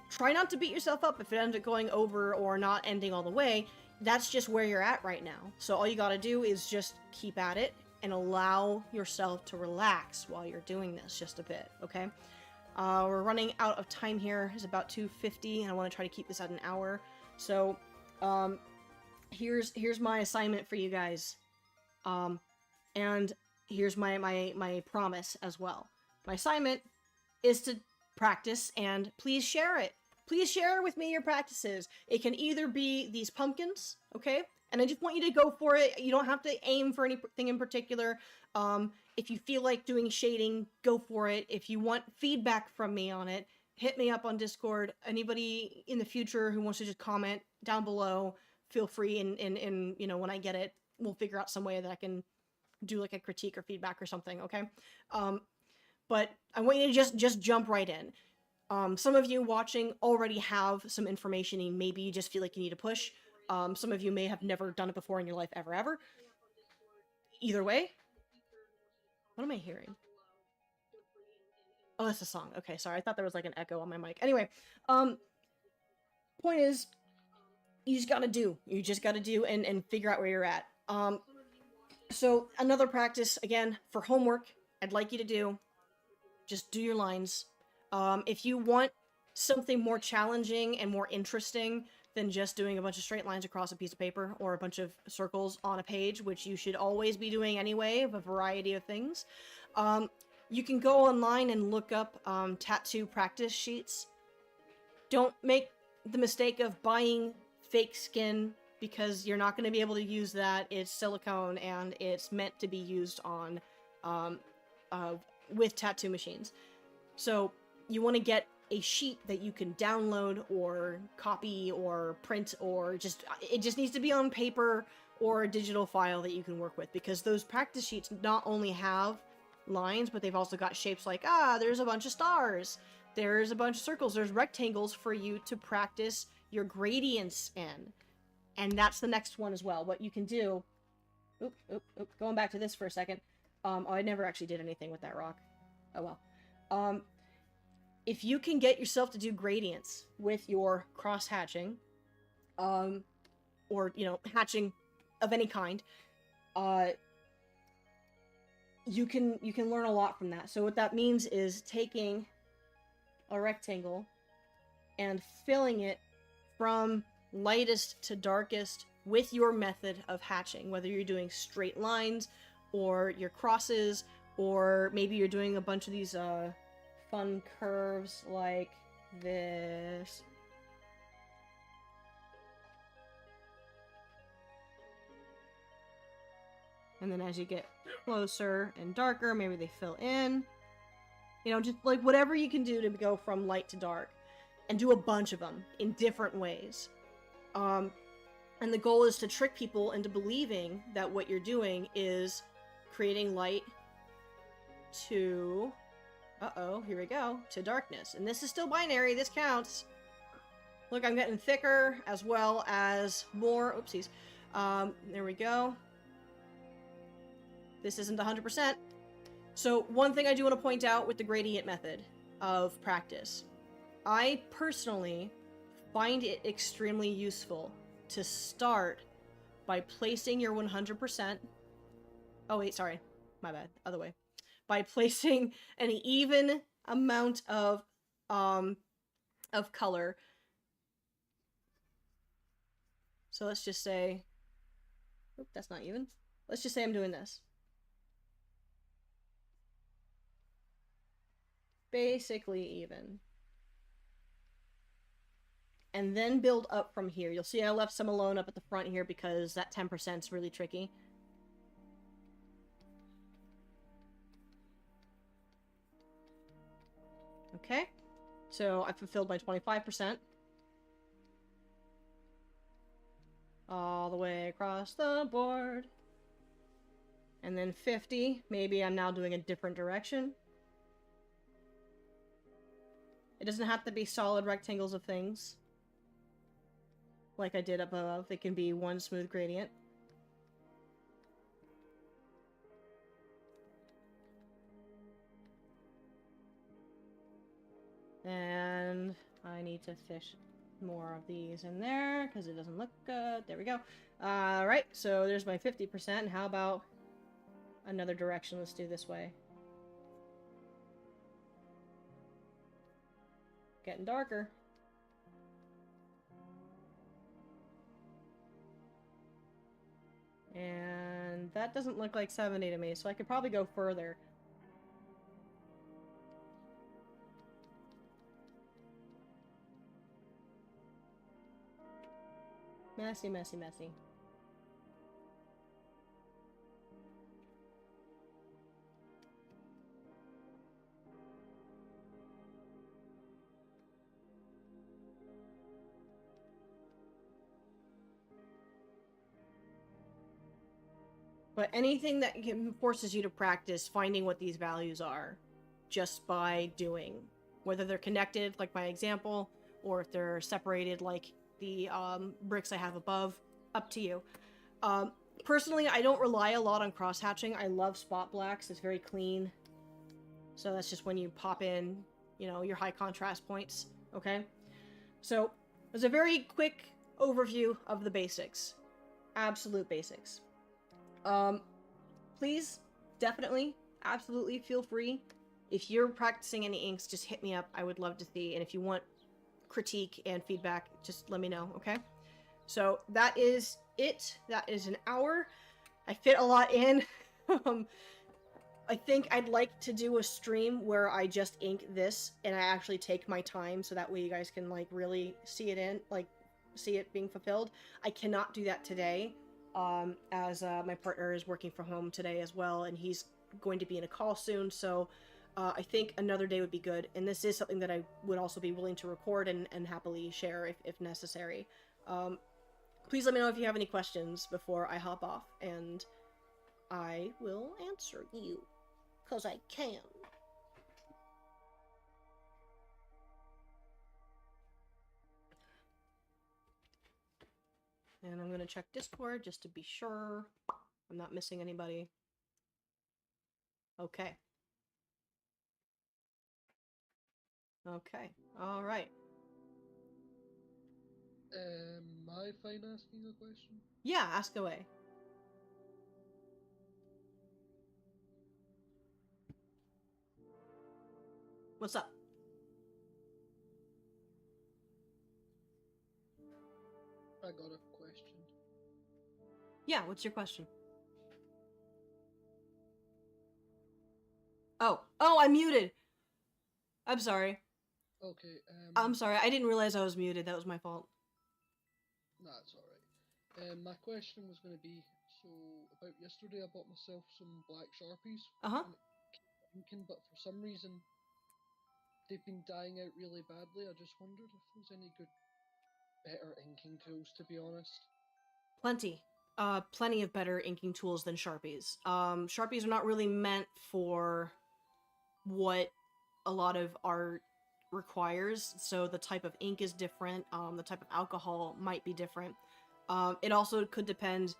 Try not to beat yourself up if it ends up going over or not ending all the way. That's just where you're at right now. So all you gotta do is just keep at it and allow yourself to relax while you're doing this just a bit, okay? We're running out of time here. It's about 2:50, and I want to try to keep this at an hour. So, here's my assignment for you guys. And here's my promise as well. My assignment is to practice, and please share it. Please share with me your practices. It can either be these pumpkins, okay? And I just want you to go for it. You don't have to aim for anything in particular. If you feel like doing shading, go for it. If you want feedback from me on it, hit me up on Discord. Anybody in the future who wants to just comment down below, feel free, and you know, when I get it, we'll figure out some way that I can do like a critique or feedback or something, okay? But I want you to just jump right in. Some of you watching already have some information and maybe you just feel like you need to push. Some of you may have never done it before in your life ever. Either way. What am I hearing? Oh, that's a song. Okay, sorry. I thought there was like an echo on my mic. Anyway, point is, you just gotta do. You just gotta do and figure out where you're at. So another practice, again, for homework, I'd like you to do, just do your lines. If you want something more challenging and more interesting than just doing a bunch of straight lines across a piece of paper or a bunch of circles on a page, which you should always be doing anyway, of a variety of things, you can go online and look up tattoo practice sheets. Don't make the mistake of buying fake skin, because you're not going to be able to use that. It's silicone and it's meant to be used on with tattoo machines. So you want to get a sheet that you can download or copy or print, or it just needs to be on paper or a digital file that you can work with, because those practice sheets not only have lines, but they've also got shapes like, there's a bunch of stars, there's a bunch of circles, there's rectangles for you to practice your gradients in. And that's the next one as well. What you can do, going back to this for a second. Oh, I never actually did anything with that rock. Oh well. If you can get yourself to do gradients with your cross hatching, or, you know, hatching of any kind, you can learn a lot from that. So what that means is taking a rectangle and filling it from lightest to darkest with your method of hatching, whether you're doing straight lines or your crosses, or maybe you're doing a bunch of these fun curves like this. And then as you get closer and darker, maybe they fill in. You know, just like whatever you can do to go from light to dark, and do a bunch of them in different ways. And the goal is to trick people into believing that what you're doing is creating light to, here we go, to darkness. And this is still binary, this counts. Look, I'm getting thicker as well as more, oopsies. There we go. This isn't 100%. So one thing I do want to point out with the gradient method of practice, I personally find it extremely useful to start by placing your 100%. Oh wait, sorry, my bad, other way. By placing an even amount of color. So let's just say, oop, that's not even. Let's just say I'm doing this. Basically even. And then build up from here. You'll see I left some alone up at the front here because that 10% is really tricky. Okay, so I fulfilled my 25%. All the way across the board. And then 50, maybe I'm now doing a different direction. It doesn't have to be solid rectangles of things, like I did up above. It can be one smooth gradient. And I need to fish more of these in there because it doesn't look good. There we go. Alright, so there's my 50%. How about another direction? Let's do this way. Getting darker. And that doesn't look like 70 to me, so I could probably go further. Messy, messy, messy. But anything that forces you to practice finding what these values are just by doing. Whether they're connected, like my example, or if they're separated, like the bricks I have above, up to you. Personally, I don't rely a lot on cross-hatching. I love spot blacks. It's very clean. So that's just when you pop in, you know, your high contrast points, okay? So, there's a very quick overview of the basics. Absolute basics. Please, definitely, absolutely feel free. If you're practicing any inks, just hit me up. I would love to see. And if you want critique and feedback, just let me know, okay? So that is it. That is an hour. I fit a lot in. I think I'd like to do a stream where I just ink this and I actually take my time so that way you guys can like really see it in, like see it being fulfilled. I cannot do that today. As my partner is working from home today as well, and he's going to be in a call soon, so I think another day would be good, and this is something that I would also be willing to record and happily share if necessary. Please let me know if you have any questions before I hop off, and I will answer you, because I can. And I'm gonna check Discord just to be sure I'm not missing anybody. Okay. Okay. All right. Am I fine asking a question? Yeah, ask away. What's up? I got a question. Yeah, what's your question? Oh, I'm muted. I'm sorry. Okay, I'm sorry. I didn't realize I was muted. That was my fault. that's alright. My question was going to be, so about yesterday I bought myself some black Sharpies. Uh-huh. And it kept inking, but for some reason they've been dying out really badly. I just wondered if there's any good, better inking tools, to be honest. Plenty. Plenty of better inking tools than Sharpies. Sharpies are not really meant for what a lot of art requires, so the type of ink is different, the type of alcohol might be different. It also could depend,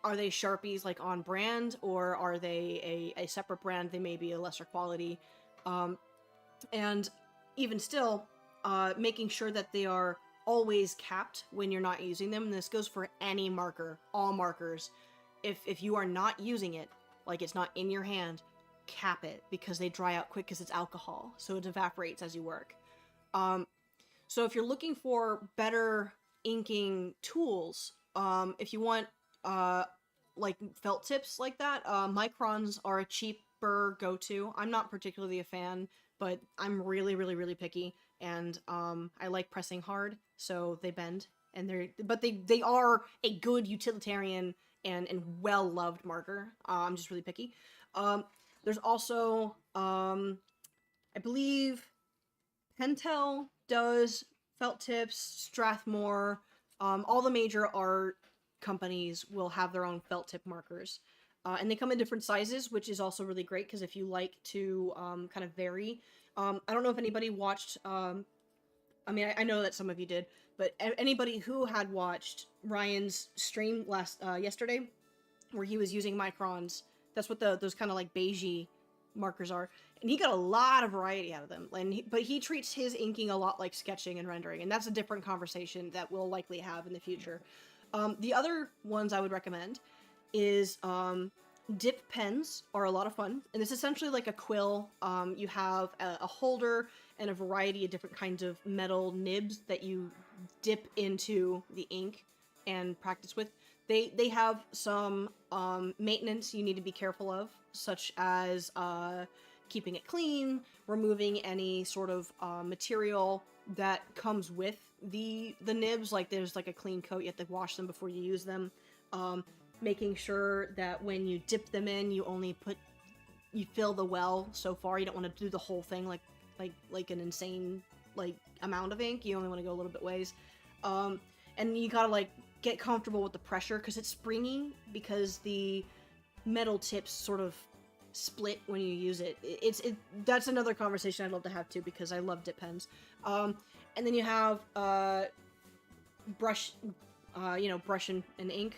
are they Sharpies like on brand, or are they a separate brand? They may be a lesser quality. And even still, making sure that they are always capped when you're not using them. And this goes for any marker, all markers. If you are not using it, like it's not in your hand, cap it, because they dry out quick because it's alcohol, so it evaporates as you work. So if you're looking for better inking tools, if you want like felt tips like that, microns are a cheaper go-to. I'm not particularly a fan, but I'm really, really, really picky, and I like pressing hard, so they bend, and they are a good utilitarian and well-loved marker. I'm just really picky. There's also, I believe, Pentel does felt tips, Strathmore, all the major art companies will have their own felt tip markers. And they come in different sizes, which is also really great because if you like to kind of vary. I don't know if anybody watched. I mean, I know that some of you did, but anybody who had watched Ryan's stream yesterday, where he was using microns, that's what those kind of like beigey markers are, and he got a lot of variety out of them. But he treats his inking a lot like sketching and rendering, and that's a different conversation that we'll likely have in the future. The other ones I would recommend is dip pens are a lot of fun, and it's essentially like a quill. You have a holder and a variety of different kinds of metal nibs that you dip into the ink and practice with. They have some maintenance you need to be careful of, such as keeping it clean, removing any sort of material that comes with the nibs. Like there's like a clean coat, you have to wash them before you use them. Making sure that when you dip them in, you fill the well so far. You don't want to do the whole thing like an insane like amount of ink. You only want to go a little bit ways. And you gotta like get comfortable with the pressure because it's springy, because the metal tips sort of split when you use it. That's another conversation I'd love to have too, because I love dip pens. And then you have brush and ink,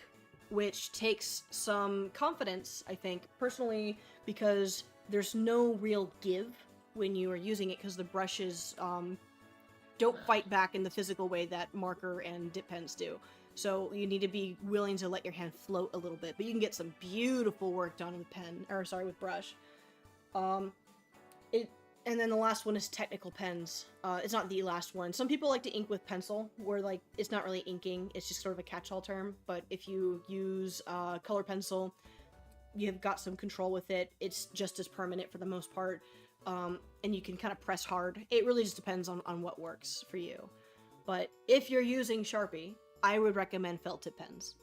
which takes some confidence, I think, personally, because there's no real give when you are using it, because the brushes don't fight back in the physical way that marker and dip pens do. So you need to be willing to let your hand float a little bit, but you can get some beautiful work done with brush. And then the last one is technical pens. It's not the last one. Some people like to ink with pencil, where like it's not really inking, it's just sort of a catch-all term. But if you use color pencil, you've got some control with it. It's just as permanent for the most part, and you can kind of press hard. It really just depends on what works for you. But if you're using Sharpie, I would recommend felt tip pens.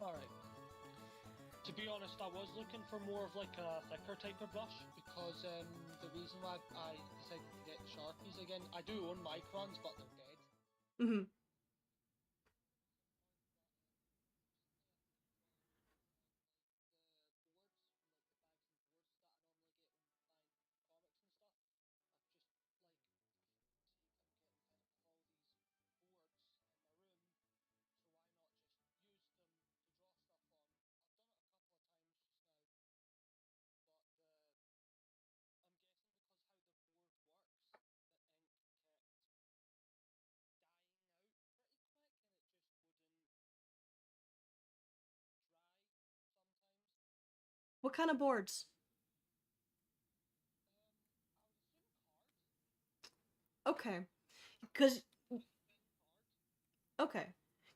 Alright. To be honest, I was looking for more of like a thicker type of brush, because the reason why I decided to get Sharpies again, I do own microns, but they're dead. Mm-hmm. What kind of boards? Okay, because okay,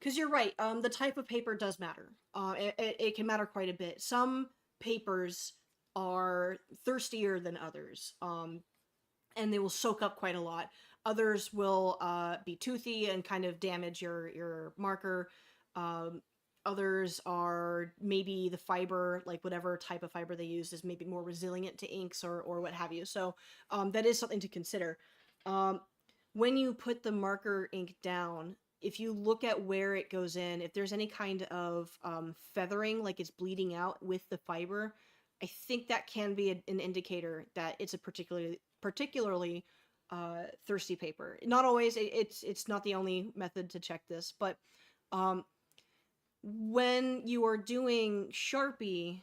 because you're right. The type of paper does matter. It can matter quite a bit. Some papers are thirstier than others. And they will soak up quite a lot. Others will be toothy and kind of damage your marker. Um, Others are maybe the fiber, like whatever type of fiber they use, is maybe more resilient to inks or what have you. So that is something to consider. Um, when you put the marker ink down, if you look at where it goes in, if there's any kind of feathering, like it's bleeding out with the fiber, I think that can be an indicator that it's a particularly thirsty paper. Not always. It's not the only method to check this, but um, when you are doing Sharpie,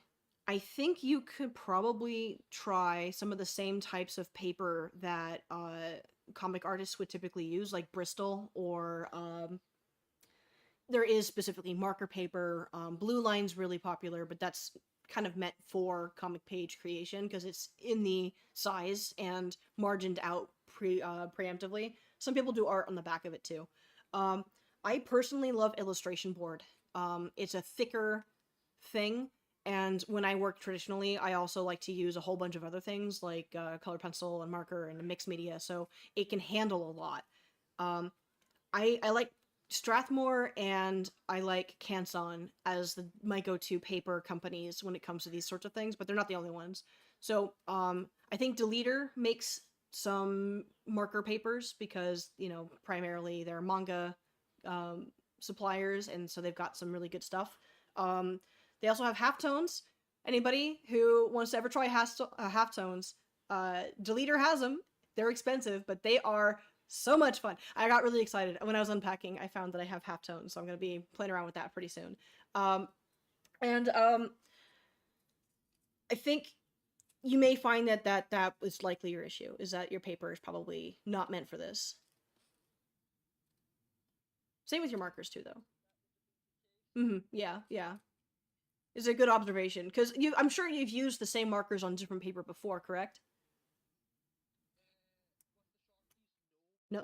I think you could probably try some of the same types of paper that comic artists would typically use, like Bristol, or there is specifically marker paper. Blue Line's really popular, but that's kind of meant for comic page creation because it's in the size and margined out preemptively. Some people do art on the back of it too. Um, I personally love illustration board. It's a thicker thing, and when I work traditionally, I also like to use a whole bunch of other things like color pencil and marker and mixed media, so it can handle a lot. Um, I like Strathmore and I like Canson as my go-to paper companies when it comes to these sorts of things, but they're not the only ones. So I think Deleter makes some marker papers because, primarily they're manga suppliers, and so they've got some really good stuff. They also have halftones. Anybody who wants to ever try halftones, Deleter has them. They're expensive, but they are so much fun. I got really excited when I was unpacking. I found that I have halftones, so I'm going to be playing around with that pretty soon. I think you may find that is likely your issue, is that your paper is probably not meant for this. Same with your markers too, though. Yeah, yeah. It's a good observation, because I'm sure you've used the same markers on different paper before, correct? No.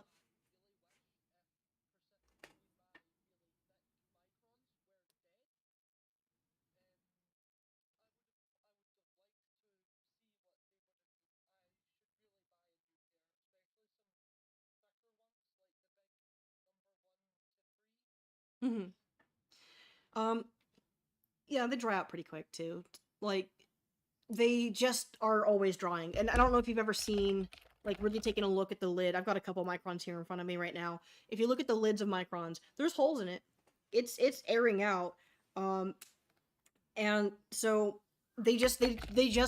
Mm-hmm. Yeah, they dry out pretty quick too. Like, they just are always drying. And I don't know if you've ever seen, like, really taking a look at the lid. I've got a couple microns here in front of me right now. If you look at the lids of microns, there's holes in it. It's airing out. And so they just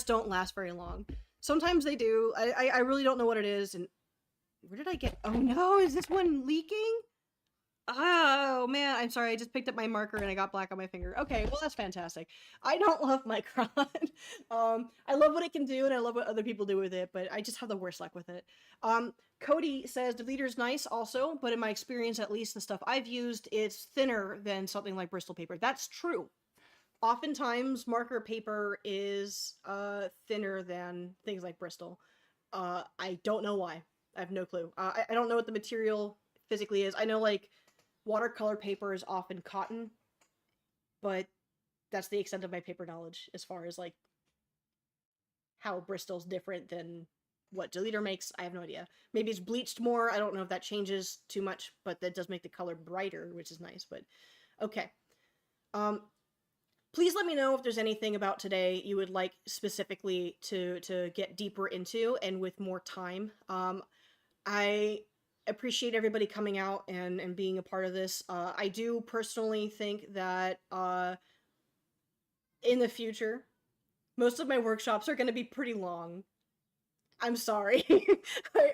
don't last very long. Sometimes they do. I really don't know what it is. And where did I get? Oh no, is this one leaking? Oh man, I'm sorry. I just picked up my marker and I got black on my finger. Okay, well that's fantastic. I don't love Micron. I love what it can do and I love what other people do with it, but I just have the worst luck with it. Cody says Deleter's nice also, but in my experience, at least the stuff I've used, it's thinner than something like Bristol paper. That's true. Oftentimes, marker paper is thinner than things like Bristol. I don't know why. I have no clue. I don't know what the material physically is. I know, like, watercolor paper is often cotton, but that's the extent of my paper knowledge as far as, like, how Bristol's different than what Deleter makes. I have no idea. Maybe it's bleached more. I don't know if that changes too much, but that does make the color brighter, which is nice, but okay. Please let me know if there's anything about today you would like specifically to get deeper into and with more time. I appreciate everybody coming out and being a part of this. I do personally think that in the future, most of my workshops are going to be pretty long. I'm sorry.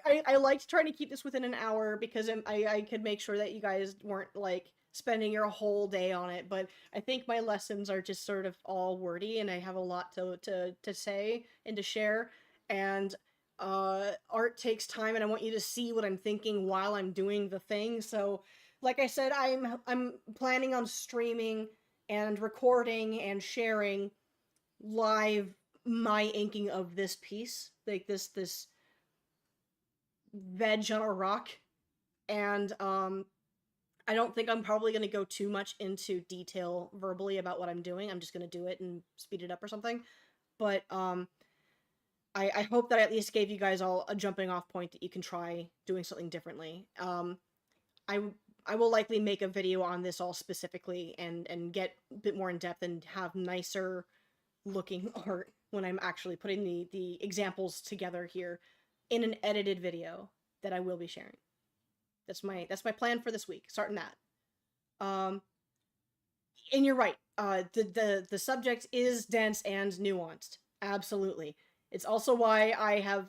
I liked trying to keep this within an hour because I could make sure that you guys weren't, like, spending your whole day on it, but I think my lessons are just sort of all wordy and I have a lot to say and to share, and art takes time and I want you to see what I'm thinking while I'm doing the thing. So like I said, I'm planning on streaming and recording and sharing live my inking of this piece, like this veg on a rock, and I don't think I'm probably going to go too much into detail verbally about what I'm doing. I'm just going to do it and speed it up or something. But I hope that I at least gave you guys all a jumping off point that you can try doing something differently. I will likely make a video on this all specifically and get a bit more in depth and have nicer looking art when I'm actually putting the examples together here in an edited video that I will be sharing. That's my plan for this week, starting that. And you're right. The subject is dense and nuanced. Absolutely. It's also why I have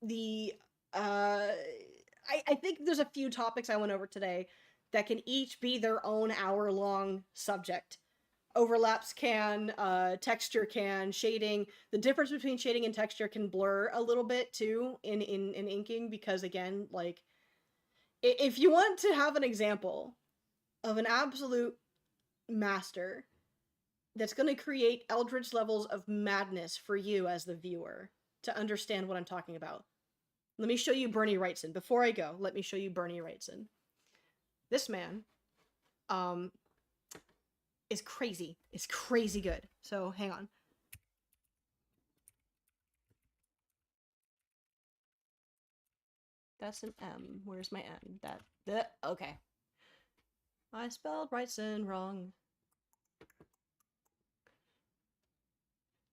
the I think there's a few topics I went over today that can each be their own hour-long subject. Overlaps can, texture can, shading. The difference between shading and texture can blur a little bit too in inking, because again, like, if you want to have an example of an absolute master that's going to create eldritch levels of madness for you as the viewer to understand what I'm talking about, let me show you Bernie Wrightson. Before I go, let me show you Bernie Wrightson. This man is crazy. It's crazy good. So hang on. That's an M. Where's my N? Okay. I spelled Wrightson wrong.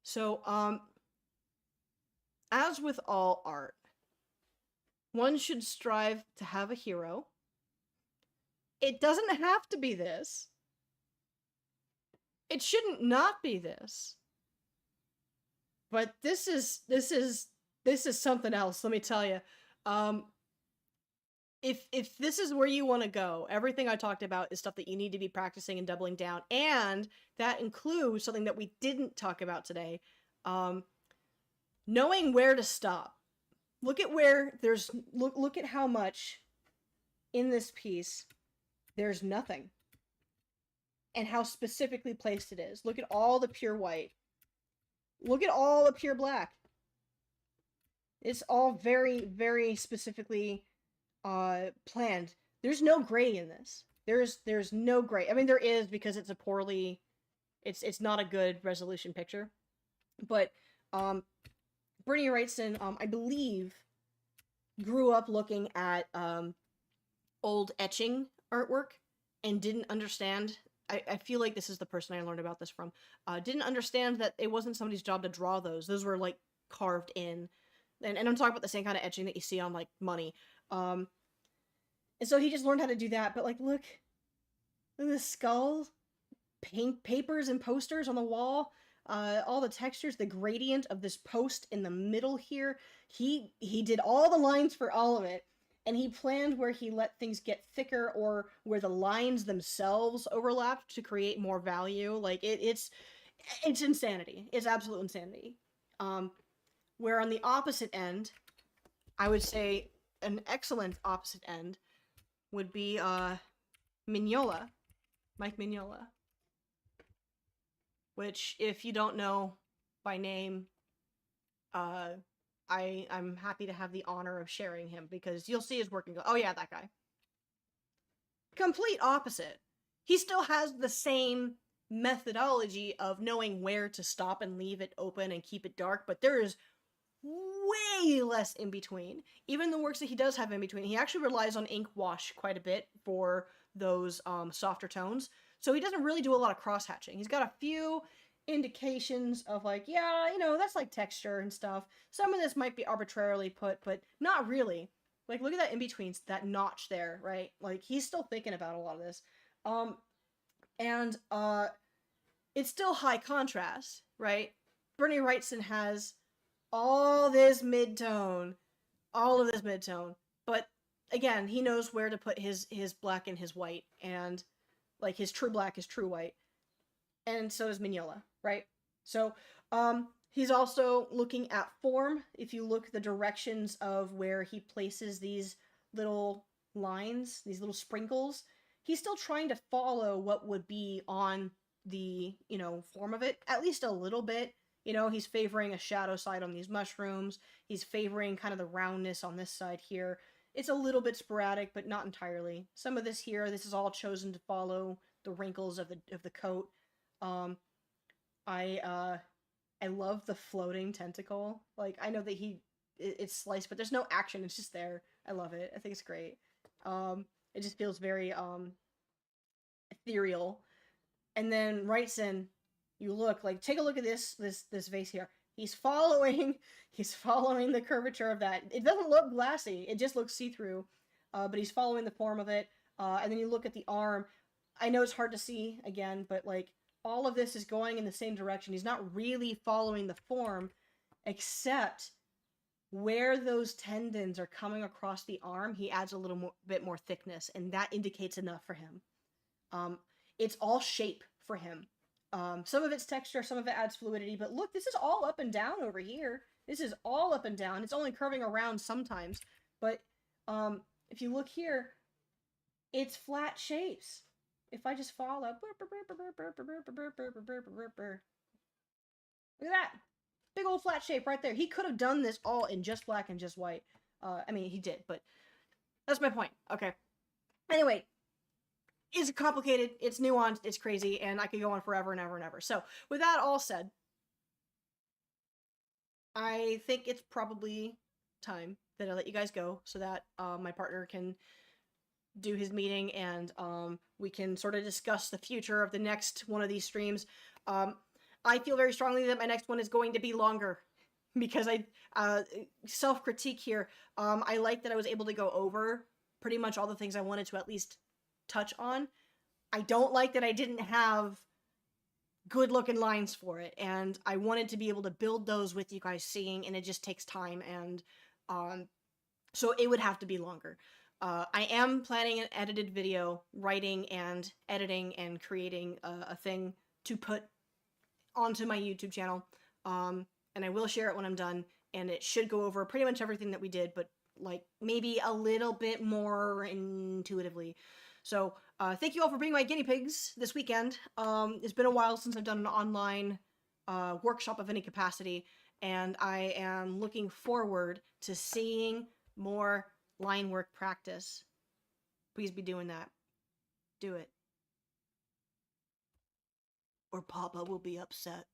So, as with all art, one should strive to have a hero. It doesn't have to be this. it shouldn't not be this. But this is something else, let me tell you. If this is where you want to go, everything I talked about is stuff that you need to be practicing and doubling down, and that includes something that we didn't talk about today, knowing where to stop. Look at where there's look at how much in this piece there's nothing, and how specifically placed it is. Look at all the pure white. Look at all the pure black. It's all very, very specifically planned. There's no gray in this. There's no gray. I mean, there is, because it's a poorly, it's not a good resolution picture. But Bernie Wrightson, I believe, grew up looking at old etching artwork and didn't understand. I feel like this is the person I learned about this from. Didn't understand that it wasn't somebody's job to draw those. Those were like carved in. And I'm talking about the same kind of etching that you see on like money. And so he just learned how to do that. But like, look at the skull, papers and posters on the wall, all the textures, the gradient of this post in the middle here. He did all the lines for all of it. And he planned where he let things get thicker or where the lines themselves overlapped to create more value. Like, it's insanity. It's absolute insanity. Where on the opposite end, I would say an excellent opposite end would be Mignola, Mike Mignola. Which, if you don't know by name, I'm happy to have the honor of sharing him, because you'll see his work and go, oh yeah, that guy. Complete opposite. He still has the same methodology of knowing where to stop and leave it open and keep it dark, but there is way less in between. Even the works that he does have in between, he actually relies on ink wash quite a bit for those softer tones. So he doesn't really do a lot of cross-hatching. He's got a few indications of like, yeah, you know, that's like texture and stuff. Some of this might be arbitrarily put, but not really. Like, look at that in-between, that notch there, right? Like, he's still thinking about a lot of this. It's still high contrast, right? Bernie Wrightson has all of this mid-tone, but again, he knows where to put his black and his white, and like his true black is true white, and so does Mignola, right? So he's also looking at form. If you look at the directions of where he places these little lines, these little sprinkles, he's still trying to follow what would be on the, you know, form of it, at least a little bit. You know, he's favoring a shadow side on these mushrooms. He's favoring kind of the roundness on this side here. It's a little bit sporadic, but not entirely. Some of this here, this is all chosen to follow the wrinkles of the coat. I love the floating tentacle. Like, I know that it's sliced, but there's no action. It's just there. I love it. I think it's great. It just feels very ethereal. And then Wrightson, you look like, take a look at this vase here. He's following the curvature of that. It doesn't look glassy. It just looks see-through. But he's following the form of it. And then you look at the arm. I know it's hard to see again, but like, all of this is going in the same direction. He's not really following the form, except where those tendons are coming across the arm, he adds a little bit more thickness, and that indicates enough for him. It's all shape for him. Some of it's texture, some of it adds fluidity, but look, this is all up and down over here. This is all up and down. It's only curving around sometimes, but if you look here, it's flat shapes. If I just follow, look at that. Big old flat shape right there. He could have done this all in just black and just white. I mean, he did, but that's my point. Okay. Anyway, it's complicated, it's nuanced, it's crazy, and I could go on forever and ever and ever. So, with that all said, I think it's probably time that I let you guys go so that my partner can do his meeting, and we can sort of discuss the future of the next one of these streams. I feel very strongly that my next one is going to be longer, because I self-critique here. I like that I was able to go over pretty much all the things I wanted to at least touch on. I don't like that I didn't have good looking lines for it, and I wanted to be able to build those with you guys seeing, and it just takes time, and so it would have to be longer. I am planning an edited video, writing and editing and creating a thing to put onto my YouTube channel, and I will share it when I'm done, and it should go over pretty much everything that we did, but like maybe a little bit more intuitively. So thank you all for being my guinea pigs this weekend. It's been a while since I've done an online workshop of any capacity, and I am looking forward to seeing more line work practice. Please be doing that. Do it. Or Papa will be upset.